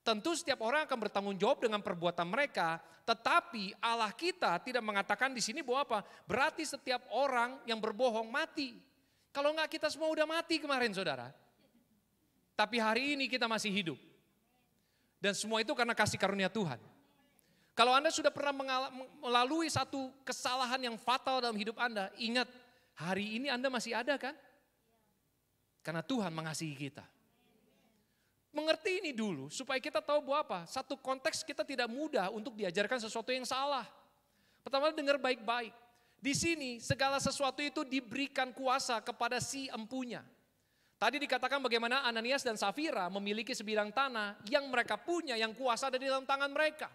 Tentu setiap orang akan bertanggung jawab dengan perbuatan mereka, tetapi Allah kita tidak mengatakan di sini bahwa apa? Berarti setiap orang yang berbohong mati. Kalau enggak kita semua udah mati kemarin saudara. Tapi hari ini kita masih hidup. Dan semua itu karena kasih karunia Tuhan. Kalau Anda sudah pernah melalui satu kesalahan yang fatal dalam hidup Anda, ingat hari ini Anda masih ada kan? Karena Tuhan mengasihi kita. Mengerti ini dulu supaya kita tahu bahwa apa? Satu konteks kita tidak mudah untuk diajarkan sesuatu yang salah. Pertama dengar baik-baik. Di sini segala sesuatu itu diberikan kuasa kepada si empunya. Tadi dikatakan bagaimana Ananias dan Safira memiliki sebidang tanah yang mereka punya, yang kuasa ada di dalam tangan mereka.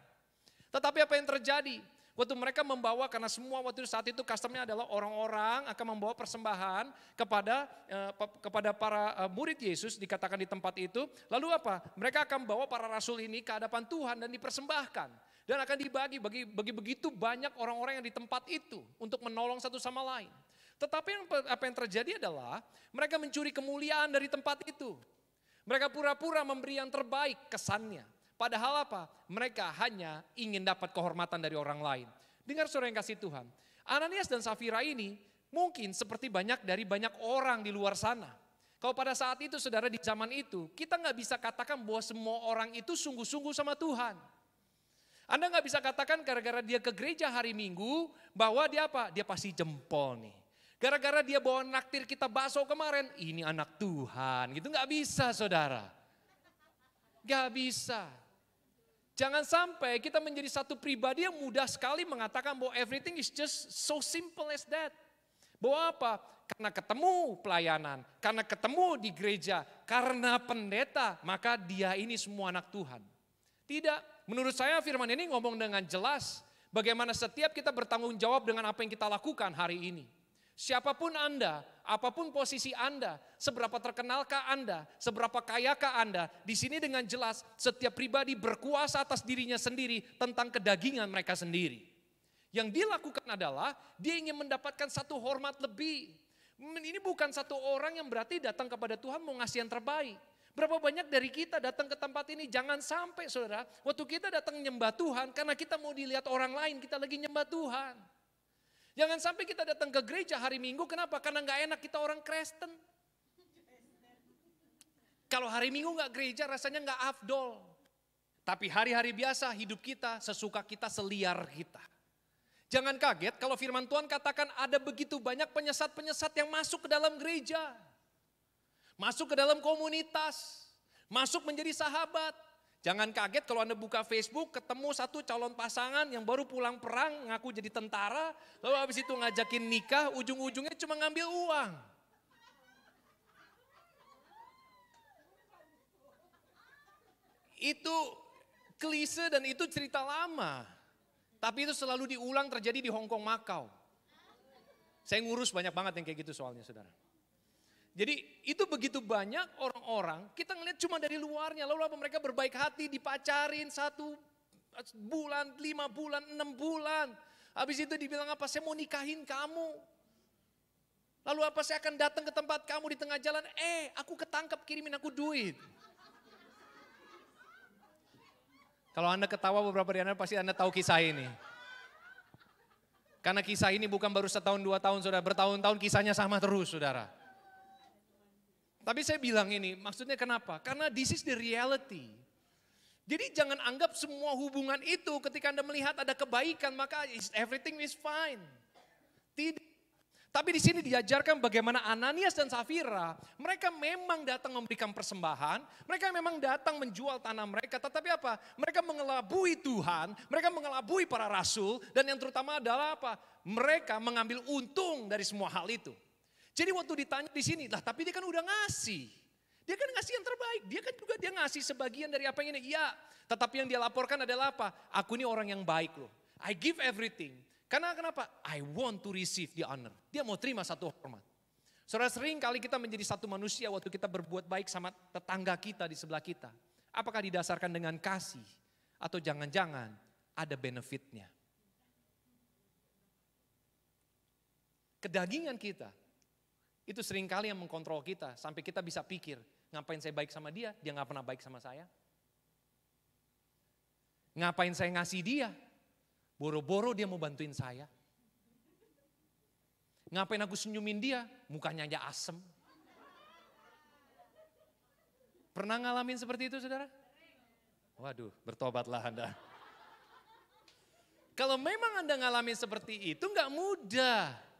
Tetapi apa yang terjadi? Waktu mereka membawa, karena semua waktu saat itu customnya adalah orang-orang akan membawa persembahan kepada para murid Yesus, dikatakan di tempat itu. Lalu apa? Mereka akan bawa para rasul ini ke hadapan Tuhan dan dipersembahkan. Dan akan dibagi bagi begitu banyak orang-orang yang di tempat itu untuk menolong satu sama lain. Tetapi apa yang terjadi adalah mereka mencuri kemuliaan dari tempat itu. Mereka pura-pura memberi yang terbaik kesannya. Padahal apa? Mereka hanya ingin dapat kehormatan dari orang lain. Dengar saudara yang kasih Tuhan. Ananias dan Safira ini mungkin seperti banyak orang di luar sana. Kalau pada saat itu saudara di zaman itu kita nggak bisa katakan bahwa semua orang itu sungguh-sungguh sama Tuhan. Anda nggak bisa katakan gara-gara dia ke gereja hari Minggu bahwa dia apa? Dia pasti jempol nih. Gara-gara dia bawa naktir kita bakso kemarin, ini anak Tuhan gitu. Nggak bisa saudara. Nggak bisa. Jangan sampai kita menjadi satu pribadi yang mudah sekali mengatakan bahwa everything is just so simple as that. Bahwa apa? Karena ketemu pelayanan, karena ketemu di gereja, karena pendeta, maka dia ini semua anak Tuhan. Tidak, menurut saya firman ini ngomong dengan jelas bagaimana setiap kita bertanggung jawab dengan apa yang kita lakukan hari ini. Siapapun Anda, apapun posisi Anda, seberapa terkenalkah Anda, seberapa kayakah Anda, di sini dengan jelas setiap pribadi berkuasa atas dirinya sendiri tentang kedagingan mereka sendiri. Yang dia lakukan adalah dia ingin mendapatkan satu hormat lebih. Ini bukan satu orang yang berarti datang kepada Tuhan mau ngasih yang terbaik. Berapa banyak dari kita datang ke tempat ini, jangan sampai saudara, waktu kita datang nyembah Tuhan karena kita mau dilihat orang lain, kita lagi nyembah Tuhan. Jangan sampai kita datang ke gereja hari Minggu, kenapa? Karena gak enak kita orang Kristen. Kalau hari Minggu gak gereja rasanya gak afdol. Tapi hari-hari biasa hidup kita, sesuka kita, seliar kita. Jangan kaget kalau firman Tuhan katakan ada begitu banyak penyesat-penyesat yang masuk ke dalam gereja. Masuk ke dalam komunitas, masuk menjadi sahabat. Jangan kaget kalau Anda buka Facebook ketemu satu calon pasangan yang baru pulang perang ngaku jadi tentara. Lalu habis itu ngajakin nikah, ujung-ujungnya cuma ngambil uang. Itu klise dan itu cerita lama. Tapi itu selalu diulang terjadi di Hong Kong, Makau. Saya ngurus banyak banget yang kayak gitu soalnya saudara. Jadi itu begitu banyak orang-orang, kita ngeliat cuma dari luarnya, lalu apa mereka berbaik hati, dipacarin 1 bulan, 5 bulan, 6 bulan. Habis itu dibilang apa, saya mau nikahin kamu. Lalu apa, saya akan datang ke tempat kamu di tengah jalan, aku ketangkep, kirimin aku duit. Kalau Anda ketawa beberapa dari Anda pasti Anda tahu kisah ini. Karena kisah ini bukan baru 1 tahun 2 tahun saudara, bertahun-tahun kisahnya sama terus saudara. Tapi saya bilang ini, maksudnya kenapa? Karena this is the reality. Jadi jangan anggap semua hubungan itu ketika Anda melihat ada kebaikan, maka everything is fine. Tidak. Tapi di sini diajarkan bagaimana Ananias dan Safira, mereka memang datang memberikan persembahan, mereka memang datang menjual tanah mereka, tetapi apa? Mereka mengelabui Tuhan, mereka mengelabui para rasul, dan yang terutama adalah apa? Mereka mengambil untung dari semua hal itu. Jadi waktu ditanya di sini, lah tapi dia kan udah ngasih. Dia kan ngasih yang terbaik, dia ngasih sebagian dari apa yang ini. Iya, tetapi yang dia laporkan adalah apa? Aku ini orang yang baik loh. I give everything. Karena kenapa? I want to receive the honor. Dia mau terima satu hormat. Saudara, sering kali kita menjadi satu manusia waktu kita berbuat baik sama tetangga kita di sebelah kita. Apakah didasarkan dengan kasih? Atau jangan-jangan ada benefitnya? Kedagingan kita. Itu seringkali yang mengkontrol kita, sampai kita bisa pikir, ngapain saya baik sama dia gak pernah baik sama saya. Ngapain saya ngasih dia, boro-boro dia mau bantuin saya. Ngapain aku senyumin dia, mukanya aja asem. Pernah ngalamin seperti itu saudara? Waduh, bertobatlah Anda. Kalau memang Anda ngalamin seperti itu gak mudah.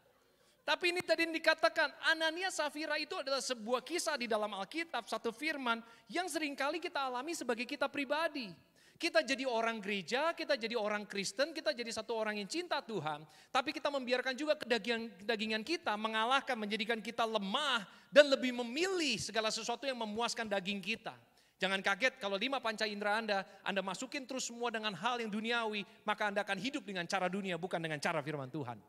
Tapi ini tadi dikatakan Ananias Safira itu adalah sebuah kisah di dalam Alkitab, satu firman yang seringkali kita alami sebagai kita pribadi. Kita jadi orang gereja, kita jadi orang Kristen, kita jadi satu orang yang cinta Tuhan. Tapi kita membiarkan juga kedagingan kita mengalahkan, menjadikan kita lemah dan lebih memilih segala sesuatu yang memuaskan daging kita. Jangan kaget kalau 5 panca indera Anda masukin terus semua dengan hal yang duniawi, maka Anda akan hidup dengan cara dunia bukan dengan cara firman Tuhan.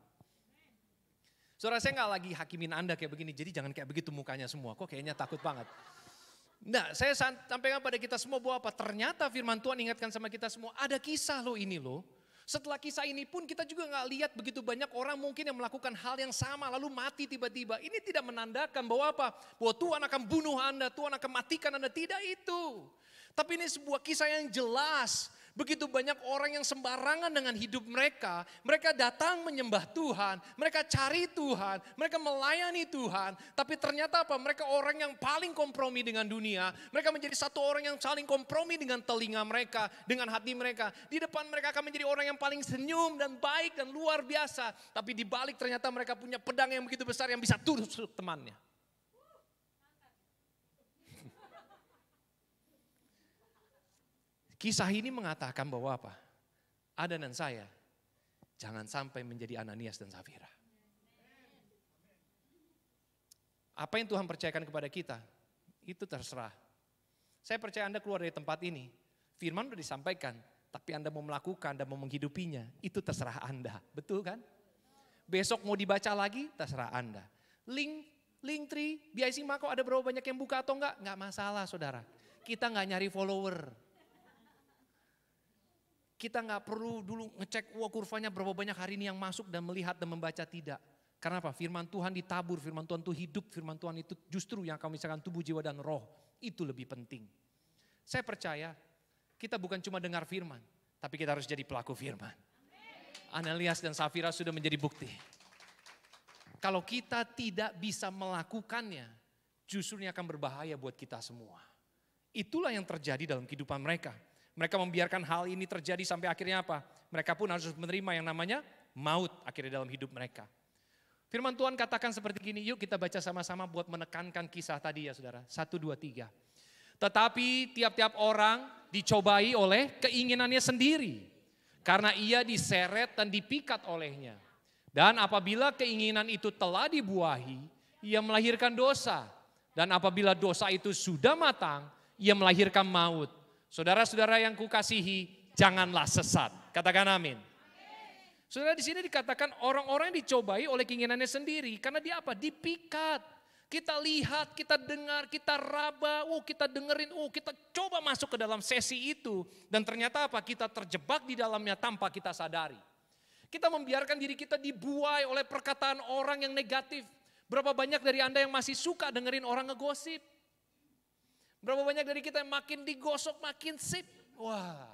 Saudara, saya gak lagi hakimin Anda kayak begini, jadi jangan kayak begitu mukanya semua, kok kayaknya takut banget. Nah, saya sampaikan pada kita semua bahwa apa? Ternyata firman Tuhan ingatkan sama kita semua, ada kisah loh ini loh. Setelah kisah ini pun kita juga gak lihat begitu banyak orang mungkin yang melakukan hal yang sama lalu mati tiba-tiba. Ini tidak menandakan bahwa apa? Bahwa Tuhan akan bunuh Anda, Tuhan akan matikan Anda, tidak itu. Tapi ini sebuah kisah yang jelas. Begitu banyak orang yang sembarangan dengan hidup mereka. Mereka datang menyembah Tuhan. Mereka cari Tuhan. Mereka melayani Tuhan. Tapi ternyata apa? Mereka orang yang paling kompromi dengan dunia. Mereka menjadi satu orang yang saling kompromi dengan telinga mereka. Dengan hati mereka. Di depan mereka akan menjadi orang yang paling senyum dan baik dan luar biasa. Tapi di balik ternyata mereka punya pedang yang begitu besar yang bisa tusuk temannya. Kisah ini mengatakan bahwa apa? Anda dan saya jangan sampai menjadi Ananias dan Safira. Apa yang Tuhan percayakan kepada kita, itu terserah. Saya percaya Anda keluar dari tempat ini, firman sudah disampaikan, tapi Anda mau melakukan dan mau menghidupinya, itu terserah Anda. Betul kan? Besok mau dibaca lagi, terserah Anda. Linktree, BIC Mako ada berapa banyak yang buka atau enggak? Enggak masalah saudara. Kita enggak nyari follower. Kita enggak perlu dulu ngecek kurvanya berapa banyak hari ini yang masuk dan melihat dan membaca, tidak. Karena apa? Firman Tuhan ditabur, firman Tuhan itu hidup, firman Tuhan itu justru yang kami misalkan tubuh, jiwa dan roh. Itu lebih penting. Saya percaya kita bukan cuma dengar firman, tapi kita harus jadi pelaku firman. Ananias dan Safira sudah menjadi bukti. Kalau kita tidak bisa melakukannya, justru ini akan berbahaya buat kita semua. Itulah yang terjadi dalam kehidupan mereka. Mereka membiarkan hal ini terjadi sampai akhirnya apa? Mereka pun harus menerima yang namanya maut akhirnya dalam hidup mereka. Firman Tuhan katakan seperti gini, yuk kita baca sama-sama buat menekankan kisah tadi ya saudara. 1, 2, 3. Tetapi tiap-tiap orang dicobai oleh keinginannya sendiri. Karena ia diseret dan dipikat olehnya. Dan apabila keinginan itu telah dibuahi, ia melahirkan dosa. Dan apabila dosa itu sudah matang, ia melahirkan maut. Saudara-saudara yang kukasihi, janganlah sesat. Katakan amin. Saudara, di sini dikatakan orang-orang yang dicobai oleh keinginannya sendiri. Karena dia apa? Dipikat. Kita lihat, kita dengar, kita raba, kita dengerin, kita coba masuk ke dalam sesi itu. Dan ternyata apa? Kita terjebak di dalamnya tanpa kita sadari. Kita membiarkan diri kita dibuai oleh perkataan orang yang negatif. Berapa banyak dari Anda yang masih suka dengerin orang ngegosip? Berapa banyak dari kita yang makin digosok, makin sip? Wah,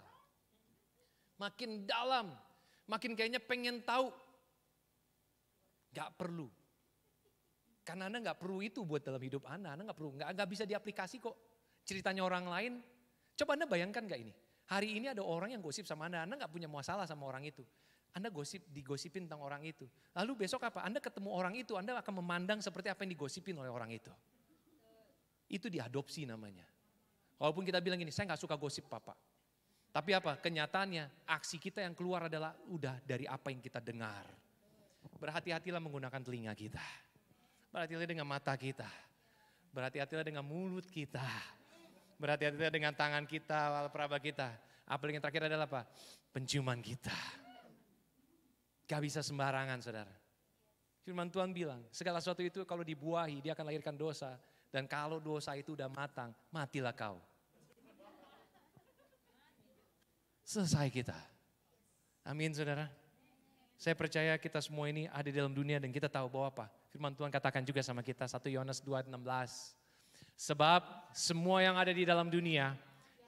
makin dalam. Makin kayaknya pengen tahu. Gak perlu. Karena Anda gak perlu itu buat dalam hidup Anda. Anda gak perlu, gak bisa diaplikasi kok. Ceritanya orang lain. Coba Anda bayangkan gak ini. Hari ini ada orang yang gosip sama Anda gak punya masalah sama orang itu. Anda digosipin tentang orang itu. Lalu besok apa? Anda ketemu orang itu, Anda akan memandang seperti apa yang digosipin oleh orang itu. Itu diadopsi namanya. Walaupun kita bilang gini, saya gak suka gosip Papa. Tapi apa? Kenyataannya aksi kita yang keluar adalah udah dari apa yang kita dengar. Berhati-hatilah menggunakan telinga kita. Berhati-hatilah dengan mata kita. Berhati-hatilah dengan mulut kita. Berhati-hatilah dengan tangan kita, peraba kita. Apalagi yang terakhir adalah apa? Penciuman kita. Gak bisa sembarangan saudara. Firman Tuhan bilang, segala sesuatu itu kalau dibuahi dia akan lahirkan dosa. Dan kalau dosa itu udah matang, matilah kau. Selesai kita. Amin saudara. Saya percaya kita semua ini ada di dalam dunia dan kita tahu bahwa apa? Firman Tuhan katakan juga sama kita 1 Yohanes 2:16. Sebab semua yang ada di dalam dunia,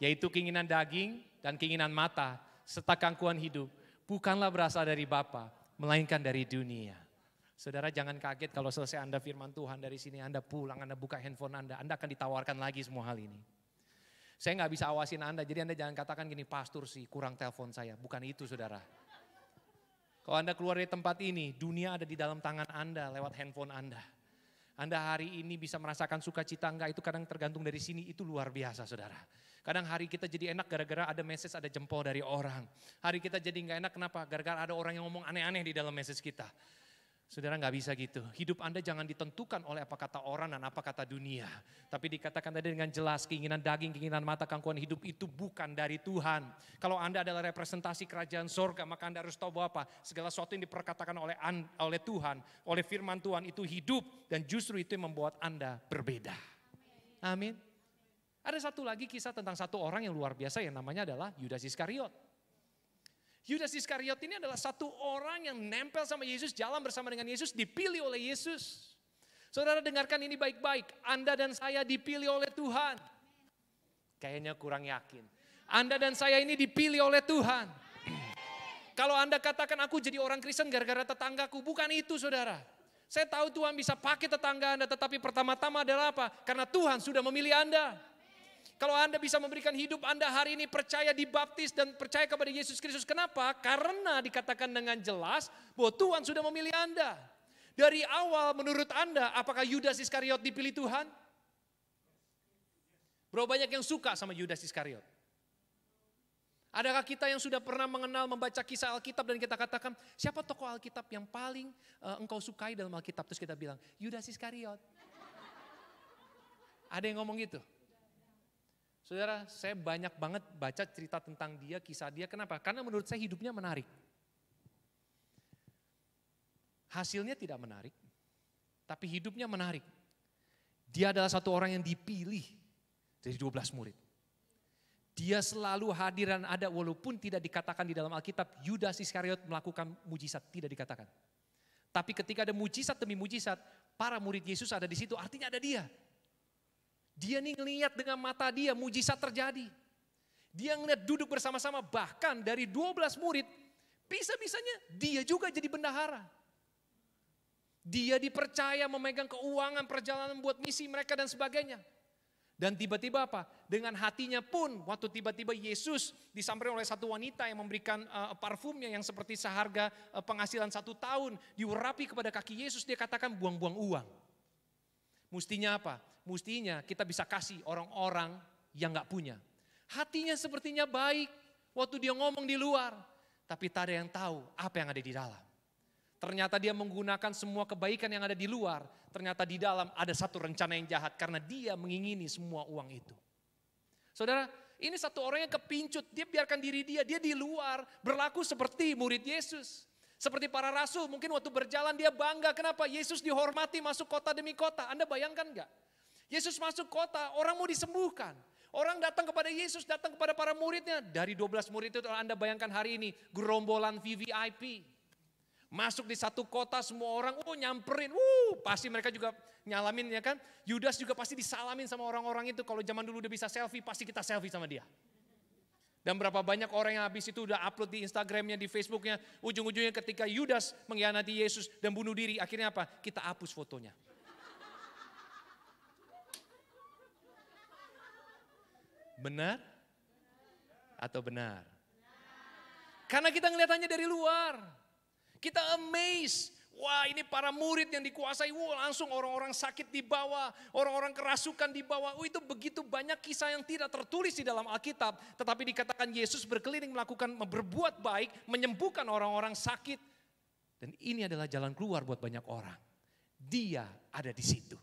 yaitu keinginan daging dan keinginan mata, serta keangkuhan hidup, bukanlah berasal dari Bapa, melainkan dari dunia. Saudara jangan kaget kalau selesai Anda firman Tuhan dari sini, Anda pulang, Anda buka handphone Anda akan ditawarkan lagi semua hal ini. Saya gak bisa awasin Anda, jadi Anda jangan katakan gini, pastor sih kurang telepon saya. Bukan itu saudara. Kalau Anda keluar dari tempat ini, dunia ada di dalam tangan Anda lewat handphone Anda. Anda hari ini bisa merasakan sukacita enggak, itu kadang tergantung dari sini, itu luar biasa saudara. Kadang hari kita jadi enak gara-gara ada message, ada jempol dari orang. Hari kita jadi gak enak kenapa? Gara-gara ada orang yang ngomong aneh-aneh di dalam message kita. Saudara gak bisa gitu. Hidup Anda jangan ditentukan oleh apa kata orang dan apa kata dunia. Tapi dikatakan tadi dengan jelas keinginan daging, keinginan mata, keangkuhan hidup itu bukan dari Tuhan. Kalau Anda adalah representasi kerajaan sorga maka Anda harus tahu bahwa apa? Segala sesuatu yang diperkatakan oleh Tuhan, oleh firman Tuhan itu hidup. Dan justru itu yang membuat Anda berbeda. Amin. Ada satu lagi kisah tentang satu orang yang luar biasa yang namanya adalah Yudas Iskariot. Yudas Iskariot ini adalah satu orang yang nempel sama Yesus, jalan bersama dengan Yesus, dipilih oleh Yesus. Saudara dengarkan ini baik-baik, Anda dan saya dipilih oleh Tuhan. Kayaknya kurang yakin. Anda dan saya ini dipilih oleh Tuhan. Kalau Anda katakan aku jadi orang Kristen gara-gara tetanggaku, bukan itu saudara. Saya tahu Tuhan bisa pakai tetangga Anda, tetapi pertama-tama adalah apa? Karena Tuhan sudah memilih Anda. Kalau Anda bisa memberikan hidup Anda hari ini percaya dibaptis dan percaya kepada Yesus Kristus. Kenapa? Karena dikatakan dengan jelas bahwa Tuhan sudah memilih Anda. Dari awal menurut Anda apakah Yudas Iskariot dipilih Tuhan? Berapa banyak yang suka sama Yudas Iskariot? Adakah kita yang sudah pernah mengenal, membaca kisah Alkitab dan kita katakan, siapa tokoh Alkitab yang paling engkau sukai dalam Alkitab? Terus kita bilang, Yudas Iskariot. Ada yang ngomong gitu? Saudara, saya banyak banget baca cerita tentang dia, kisah dia. Kenapa? Karena menurut saya hidupnya menarik. Hasilnya tidak menarik, tapi hidupnya menarik. Dia adalah satu orang yang dipilih dari 12 murid. Dia selalu hadir dan ada walaupun tidak dikatakan di dalam Alkitab Yudas Iskariot melakukan mujizat, tidak dikatakan. Tapi ketika ada mujizat demi mujizat, para murid Yesus ada di situ, artinya ada dia. Dia nih ngelihat dengan mata dia mujizat terjadi. Dia ngelihat duduk bersama-sama, bahkan dari 12 murid, bisa-bisanya dia juga jadi bendahara. Dia dipercaya memegang keuangan perjalanan buat misi mereka dan sebagainya. Dan tiba-tiba apa? Dengan hatinya pun waktu tiba-tiba Yesus disamperin oleh satu wanita yang memberikan parfumnya yang seperti seharga penghasilan 1 tahun. Diurapi kepada kaki Yesus, dia katakan buang-buang uang. Mustinya apa? Mustinya kita bisa kasih orang-orang yang gak punya. Hatinya sepertinya baik waktu dia ngomong di luar. Tapi tak ada yang tahu apa yang ada di dalam. Ternyata dia menggunakan semua kebaikan yang ada di luar. Ternyata di dalam ada satu rencana yang jahat karena dia mengingini semua uang itu. Saudara, ini satu orang yang kepincut. Dia biarkan diri dia di luar berlaku seperti murid Yesus. Seperti para rasul, mungkin waktu berjalan dia bangga. Kenapa? Yesus dihormati masuk kota demi kota. Anda bayangkan gak? Yesus masuk kota, orang mau disembuhkan. Orang datang kepada Yesus, datang kepada para muridnya. Dari 12 murid itu Anda bayangkan hari ini gerombolan VVIP. Masuk di satu kota semua orang nyamperin. Pasti mereka juga nyalamin ya kan. Yudas juga pasti disalamin sama orang-orang itu. Kalau zaman dulu udah bisa selfie, pasti kita selfie sama dia. Dan berapa banyak orang yang habis itu udah upload di Instagramnya, di Facebooknya. Ujung-ujungnya ketika Yudas mengkhianati Yesus dan bunuh diri. Akhirnya apa? Kita hapus fotonya. Benar? Atau benar? Karena kita ngeliatannya dari luar. Kita amazed. Wah, ini para murid yang dikuasai. Langsung orang-orang sakit dibawa, orang-orang kerasukan dibawa. Itu begitu banyak kisah yang tidak tertulis di dalam Alkitab. Tetapi dikatakan Yesus berkeliling berbuat baik, menyembuhkan orang-orang sakit. Dan ini adalah jalan keluar buat banyak orang. Dia ada di situ.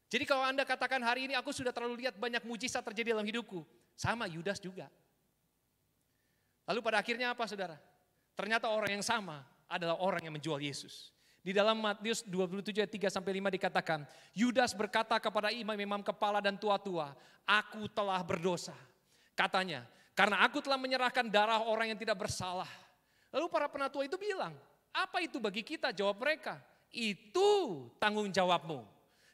Jadi kalau Anda katakan hari ini aku sudah terlalu lihat banyak mujizat terjadi dalam hidupku. Sama Yudas juga. Lalu pada akhirnya apa saudara? Ternyata orang yang sama adalah orang yang menjual Yesus. Di dalam Matius 27 ayat 3-5 dikatakan, Yudas berkata kepada imam-imam kepala dan tua-tua, aku telah berdosa. Katanya, karena aku telah menyerahkan darah orang yang tidak bersalah. Lalu para penatua itu bilang, apa itu bagi kita? Jawab mereka, itu tanggung jawabmu.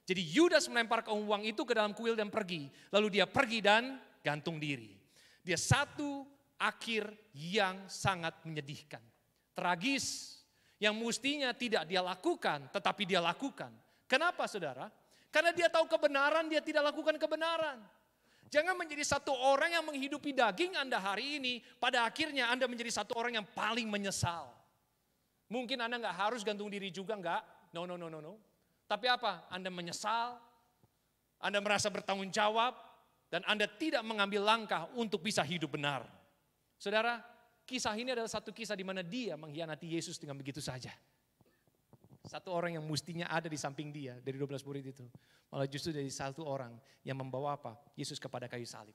Jadi Yudas melempar uang itu ke dalam kuil dan pergi. Lalu dia pergi dan gantung diri. Dia satu akhir yang sangat menyedihkan. Tragis, yang mestinya tidak dia lakukan, tetapi dia lakukan. Kenapa saudara? Karena dia tahu kebenaran, dia tidak lakukan kebenaran. Jangan menjadi satu orang yang menghidupi daging Anda hari ini, pada akhirnya Anda menjadi satu orang yang paling menyesal. Mungkin Anda gak harus gantung diri juga, enggak. No. Tapi apa? Anda menyesal, Anda merasa bertanggung jawab, dan Anda tidak mengambil langkah untuk bisa hidup benar. Saudara, kisah ini adalah satu kisah di mana dia mengkhianati Yesus dengan begitu saja. Satu orang yang mestinya ada di samping dia dari 12 murid itu. Malah justru dari satu orang yang membawa apa? Yesus kepada kayu salib.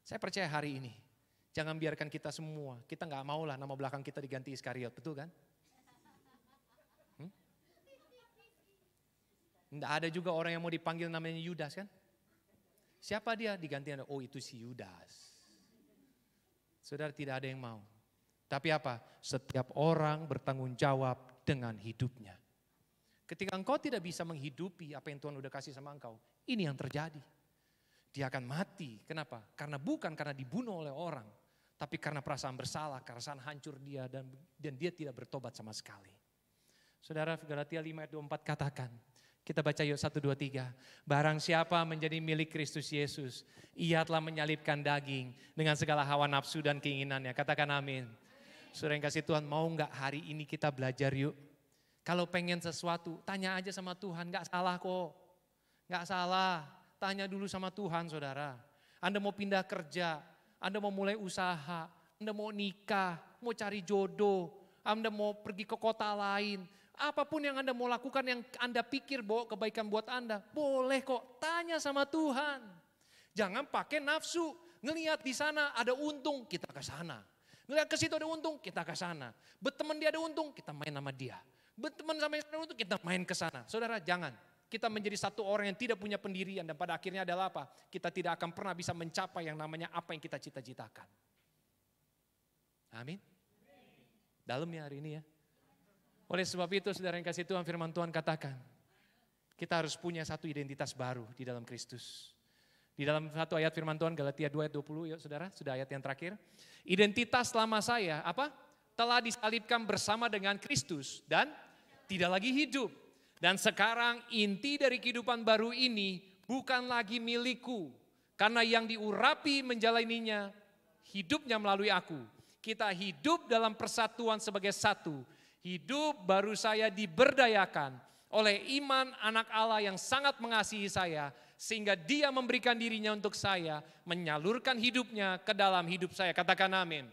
Saya percaya hari ini, jangan biarkan kita semua, kita gak maulah nama belakang kita diganti Iskariot, betul kan? Nggak ada juga orang yang mau dipanggil namanya Yudas kan? Siapa dia? Diganti, oh itu si Yudas. Saudara, tidak ada yang mau. Tapi apa? Setiap orang bertanggung jawab dengan hidupnya. Ketika engkau tidak bisa menghidupi apa yang Tuhan udah kasih sama engkau, ini yang terjadi. Dia akan mati. Kenapa? Bukan karena dibunuh oleh orang, tapi karena perasaan bersalah, perasaan hancur dia dan dia tidak bertobat sama sekali. Saudara, Galatia 5 ayat 24 katakan, kita baca yuk 1, 2, 3. Barang siapa menjadi milik Kristus Yesus, ia telah menyalibkan daging dengan segala hawa nafsu dan keinginannya. Katakan amin. Saudara yang kasih Tuhan, mau gak hari ini kita belajar yuk. Kalau pengen sesuatu, tanya aja sama Tuhan, gak salah kok. Gak salah, tanya dulu sama Tuhan saudara. Anda mau pindah kerja, Anda mau mulai usaha, Anda mau nikah, mau cari jodoh, Anda mau pergi ke kota lain. Apapun yang Anda mau lakukan yang Anda pikir bahwa kebaikan buat Anda, boleh kok, tanya sama Tuhan. Jangan pakai nafsu, ngelihat di sana ada untung, kita ke sana. Ngelihat ke situ ada untung, kita ke sana. Berteman dia ada untung, kita main sama dia. Berteman sama yang ada untung, kita main ke sana. Saudara, jangan. Kita menjadi satu orang yang tidak punya pendirian dan pada akhirnya adalah apa? Kita tidak akan pernah bisa mencapai yang namanya apa yang kita cita-citakan. Amin. Dalam ya hari ini ya. Oleh sebab itu saudara yang kasih Tuhan, firman Tuhan katakan, kita harus punya satu identitas baru di dalam Kristus. Di dalam satu ayat firman Tuhan, Galatia 2 ayat 20, yuk saudara, sudah ayat yang terakhir. Identitas lama saya, apa? Telah disalibkan bersama dengan Kristus dan tidak lagi hidup. Dan sekarang inti dari kehidupan baru ini bukan lagi milikku. Karena yang diurapi menjalaninya, hidupnya melalui aku. Kita hidup dalam persatuan sebagai satu. Hidup baru saya diberdayakan oleh iman anak Allah yang sangat mengasihi saya. Sehingga dia memberikan dirinya untuk saya, menyalurkan hidupnya ke dalam hidup saya. Katakan amin.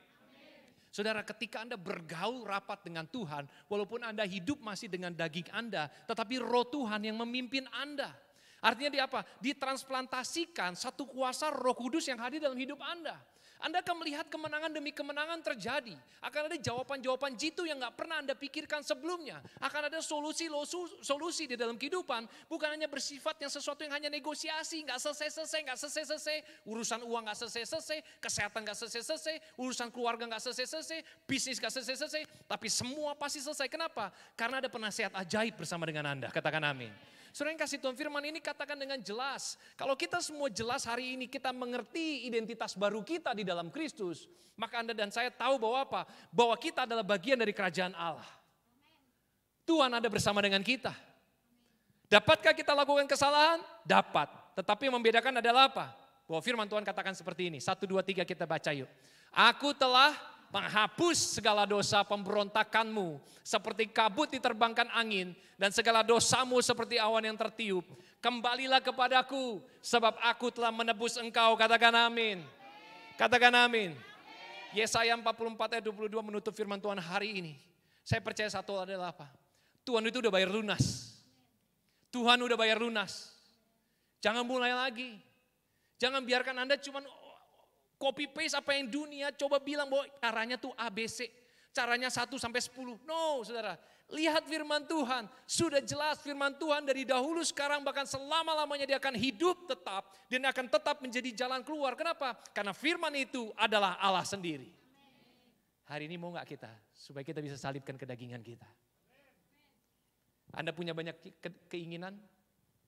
Saudara, ketika Anda bergaul rapat dengan Tuhan, walaupun Anda hidup masih dengan daging Anda, tetapi roh Tuhan yang memimpin Anda. Artinya dia apa? Ditransplantasikan satu kuasa Roh Kudus yang hadir dalam hidup Anda. Anda akan melihat kemenangan demi kemenangan terjadi. Akan ada jawaban-jawaban jitu yang gak pernah Anda pikirkan sebelumnya. Akan ada solusi di dalam kehidupan. Bukan hanya bersifat yang sesuatu yang hanya negosiasi. Gak selesai. Urusan uang gak selesai. Kesehatan gak selesai. Urusan keluarga gak selesai. Bisnis gak selesai. Tapi semua pasti selesai. Kenapa? Karena ada penasihat ajaib bersama dengan Anda. Katakan amin. Saudara yang kasih Tuhan, firman ini katakan dengan jelas. Kalau kita semua jelas hari ini kita mengerti identitas baru kita di dalam Kristus. Maka Anda dan saya tahu bahwa apa? Bahwa kita adalah bagian dari kerajaan Allah. Tuhan ada bersama dengan kita. Dapatkah kita lakukan kesalahan? Dapat. Tetapi yang membedakan adalah apa? Bahwa firman Tuhan katakan seperti ini. 1, 2, 3 kita baca yuk. Aku telah menghapus segala dosa pemberontakanmu seperti kabut diterbangkan angin dan segala dosamu seperti awan yang tertiup. Kembalilah kepadaku sebab aku telah menebus engkau. Katakan amin. Katakan amin. Yesaya 44 ayat 22 menutup firman Tuhan hari ini. Saya percaya satu adalah apa? Tuhan itu udah bayar lunas. Tuhan udah bayar lunas. Jangan mulai lagi. Jangan biarkan Anda cuma copy paste apa yang dunia coba bilang bahwa caranya tuh ABC. Caranya 1 sampai 10. No saudara, lihat firman Tuhan. Sudah jelas firman Tuhan dari dahulu sekarang bahkan selama-lamanya dia akan hidup tetap. Dan akan tetap menjadi jalan keluar. Kenapa? Karena firman itu adalah Allah sendiri. Hari ini mau gak kita supaya kita bisa salibkan kedagingan kita? Anda punya banyak keinginan?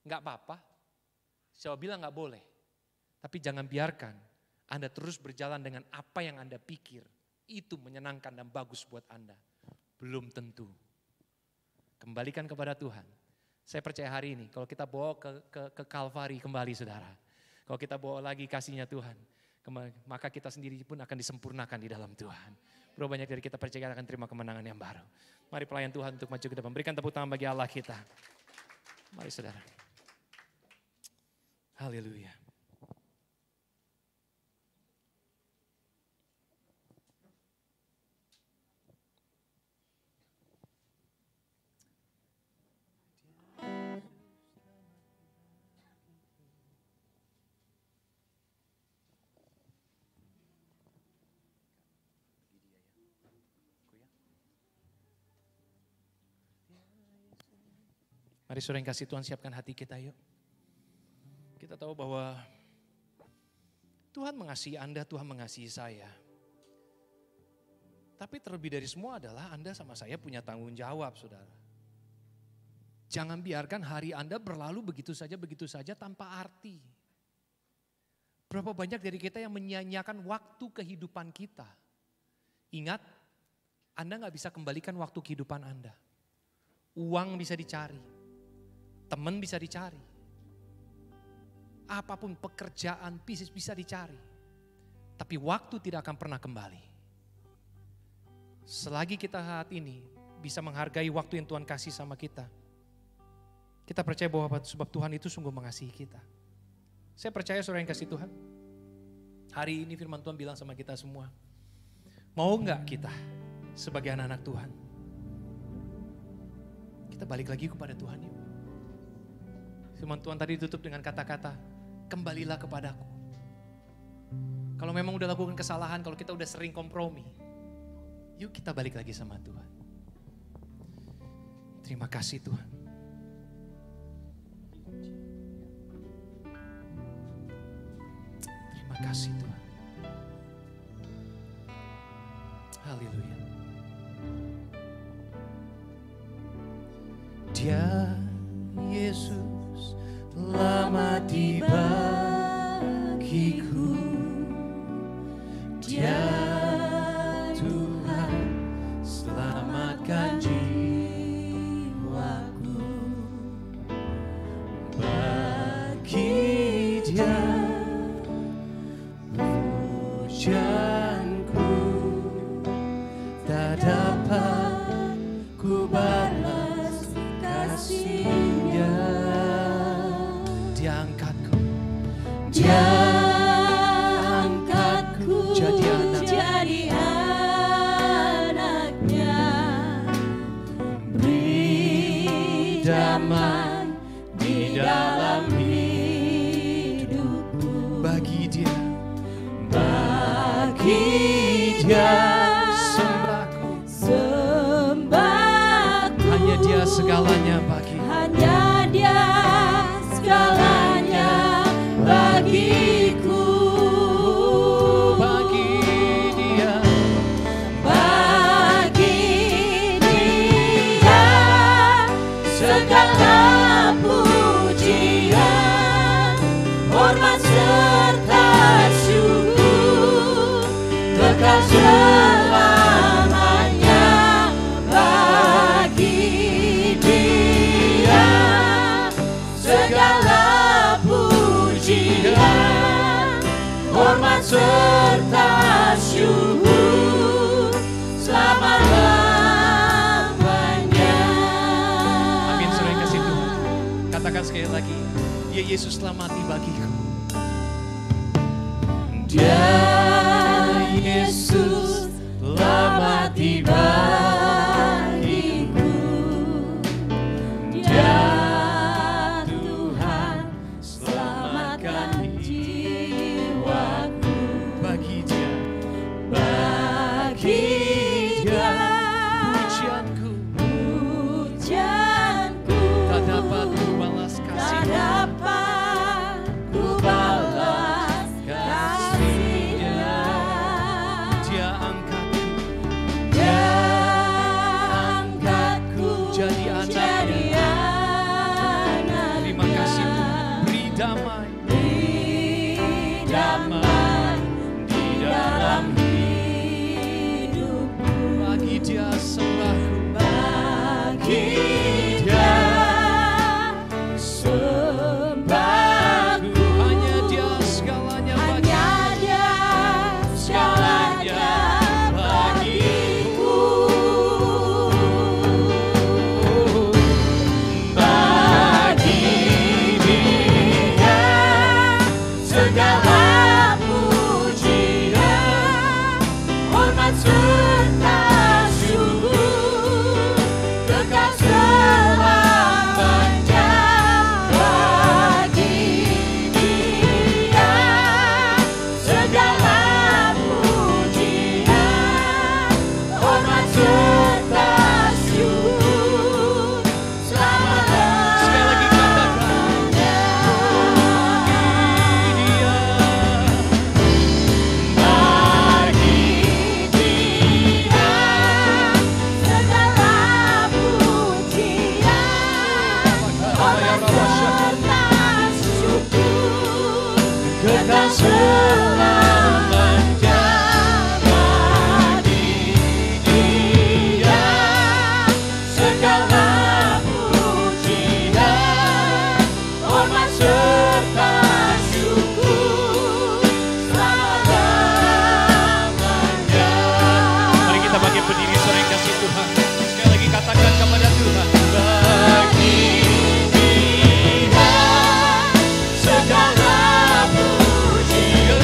Gak apa-apa. Saya bilang gak boleh. Tapi jangan biarkan Anda terus berjalan dengan apa yang Anda pikir. Itu menyenangkan dan bagus buat Anda. Belum tentu. Kembalikan kepada Tuhan. Saya percaya hari ini kalau kita bawa ke Kalvari kembali saudara. Kalau kita bawa lagi kasihnya Tuhan. Maka kita sendiri pun akan disempurnakan di dalam Tuhan. Berapa banyak dari kita percaya akan terima kemenangan yang baru. Mari pelayan Tuhan untuk maju ke depan. Berikan tepuk tangan bagi Allah kita. Mari saudara. Haleluya. Mari saudara yang kasih Tuhan siapkan hati kita yuk. Kita tahu bahwa Tuhan mengasihi Anda, Tuhan mengasihi saya. Tapi terlebih dari semua adalah Anda sama saya punya tanggung jawab saudara. Jangan biarkan hari Anda berlalu begitu saja tanpa arti. Berapa banyak dari kita yang menyia-nyiakan waktu kehidupan kita. Ingat, Anda gak bisa kembalikan waktu kehidupan Anda. Uang bisa dicari. Teman bisa dicari. Apapun pekerjaan, bisnis bisa dicari. Tapi waktu tidak akan pernah kembali. Selagi kita saat ini bisa menghargai waktu yang Tuhan kasih sama kita. Kita percaya bahwa sebab Tuhan itu sungguh mengasihi kita. Saya percaya saudara yang kasih Tuhan. Hari ini firman Tuhan bilang sama kita semua, mau nggak kita sebagai anak-anak Tuhan, kita balik lagi kepada Tuhan yuk. Firman Tuhan tadi ditutup dengan kata-kata, kembalilah kepadaku. Kalau memang udah lakukan kesalahan, kalau kita udah sering kompromi, yuk kita balik lagi sama Tuhan. Terima kasih Tuhan. Terima kasih Tuhan. Haleluya. Dia Yesus telah mati bagiku. Dia Tuhan selamatkan jiwaku. Bagi Dia pujianku tak dapat ku balas kasih-Nya. Dia angkatku, Dia angkatku jadi anaknya, beri damai di dalam hidupku. Bagi Dia sembahku, hanya Dia segalanya bagiku. Hanya Dia segalanya bagiku. Bagi Dia segala pujian, hormat serta syukur, kekal selamanya bagi Dia. Segala pujian, hormat serta syukur, selama-lamanya. Amin, saudara yang kasih Tuhan. Katakan sekali lagi, Dia Yesus telah mati bagiku. Dia Yesus telah mati bagiku. Dia Tuhan selamatkan jiwaku. Bagi Dia pujianku tak dapat ku balas kasih-Nya. Dia angkatku jadi anaknya. Terima kasih Tuhan. Beri damai di dalam hidupku. Bagi Dia sembahku, bagi Dia sembahku. Hanya Dia segalanya bagiku. Bagi Dia segala pujian, hormat serta syukur, kekal selamanya bagi Dia. Segala pujian, hormat serta syukur, selama-lamanya. Sekali lagi katakan, bagi Dia segala pujian, hormat serta syukur, kekal selamanya bagi Dia. Segala pujian, hormat serta syukur, selama-lamanya. Mari kita bagi berdiri, saudara yang kasih Tuhan. Sekali lagi katakan kepada Tuhan, bagi Dia segala pujian,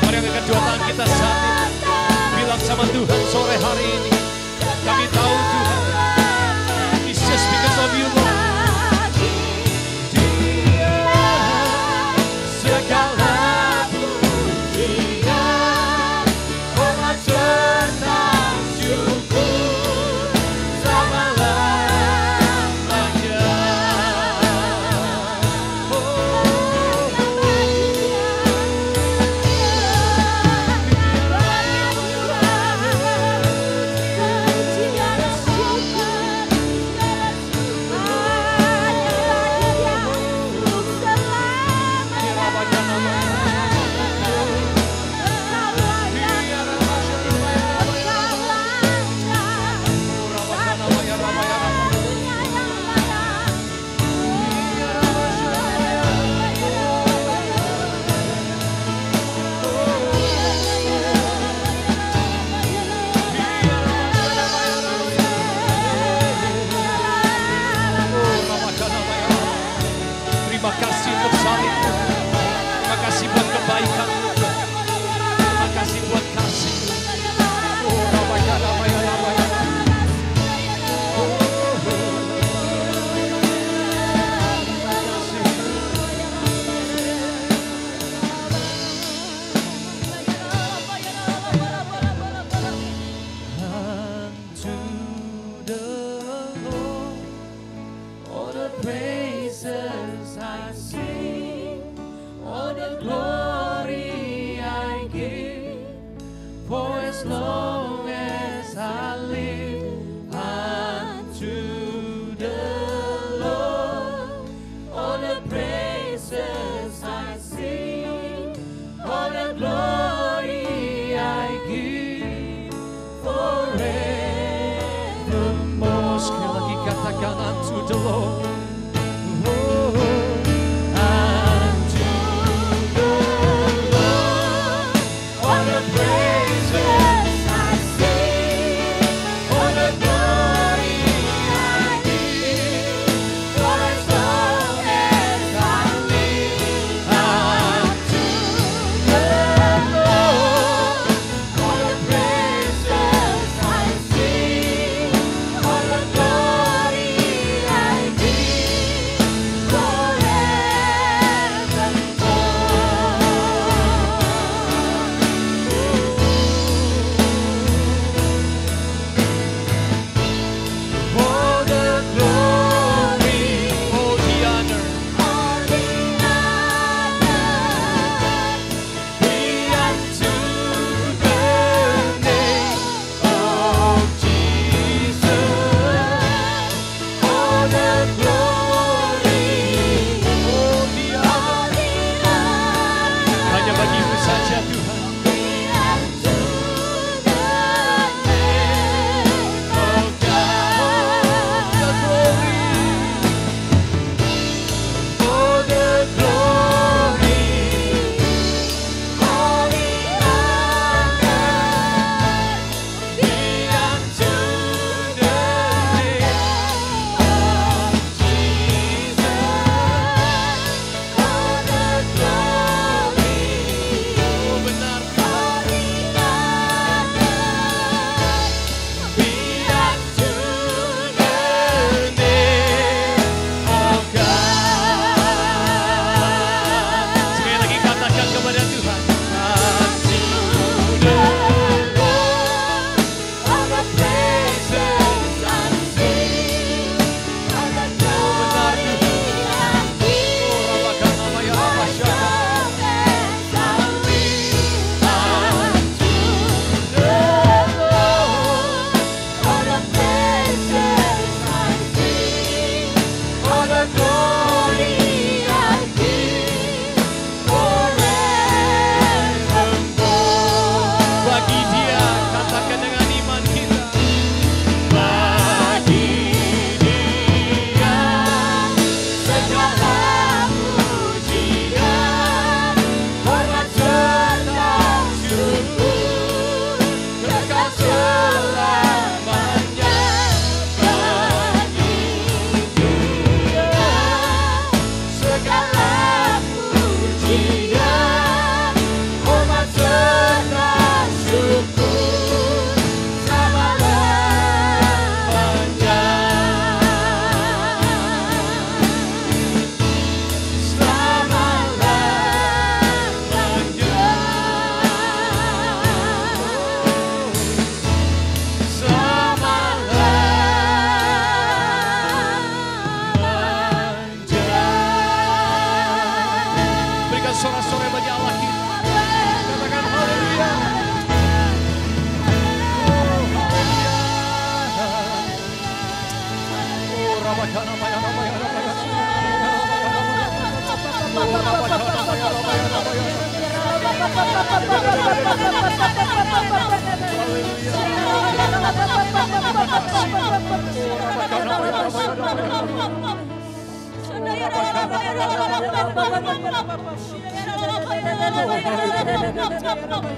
Mari angkat kedua tangan kita saat ini. Bilang sama Tuhan sore hari ini. Kami tahu Tuhan, it's just because of you Lord. Terima kasih untuk salib-Mu. Terima kasih buat kebaikan. Terima kasih buat kasih. Oh, Rabaya, Rabaya, Rabaya. Sekali lagi katakan unto the Lord.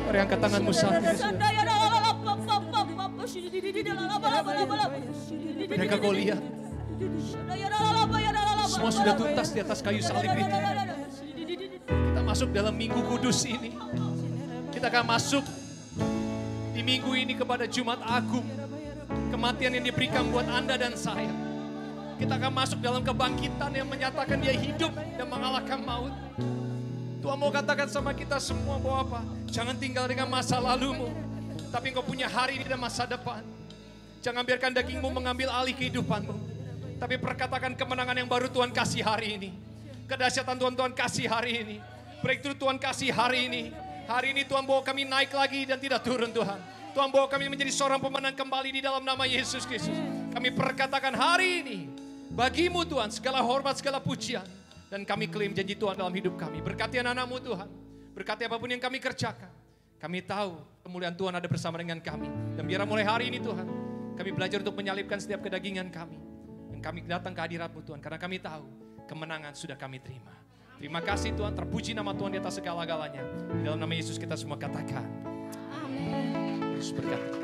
Mari angkat tanganmu saat ini. Mereka kau lihat, semua sudah tuntas di atas kayu salib itu. Kita masuk dalam minggu kudus ini. Kita akan masuk di minggu ini kepada Jumat Agung. Kematian yang diberikan buat Anda dan saya. Kita akan masuk dalam kebangkitan yang menyatakan dia hidup dan mengalahkan maut. Tuhan mau katakan sama kita semua bahwa apa? Jangan tinggal dengan masa lalumu. Tapi engkau punya hari ini dan masa depan. Jangan biarkan dagingmu mengambil alih kehidupanmu. Tapi perkatakan kemenangan yang baru Tuhan kasih hari ini. Kedahsyatan Tuhan kasih hari ini. Breakthrough Tuhan kasih hari ini. Hari ini Tuhan bawa kami naik lagi dan tidak turun Tuhan. Tuhan bawa kami menjadi seorang pemenang kembali di dalam nama Yesus Kristus. Kami perkatakan hari ini. Bagimu Tuhan segala hormat, segala pujian. Dan kami klaim janji Tuhan dalam hidup kami. Berkati anak-anak-Mu Tuhan. Berkati apapun yang kami kerjakan. Kami tahu kemuliaan Tuhan ada bersama dengan kami. Dan biar mulai hari ini Tuhan. Kami belajar untuk menyalipkan setiap kedagingan kami. Dan kami datang ke hadirat-Mu Tuhan. Karena kami tahu kemenangan sudah kami terima. Terima kasih Tuhan. Terpuji nama Tuhan di atas segala-galanya. Di dalam nama Yesus kita semua katakan. Amin. Yesus berkati.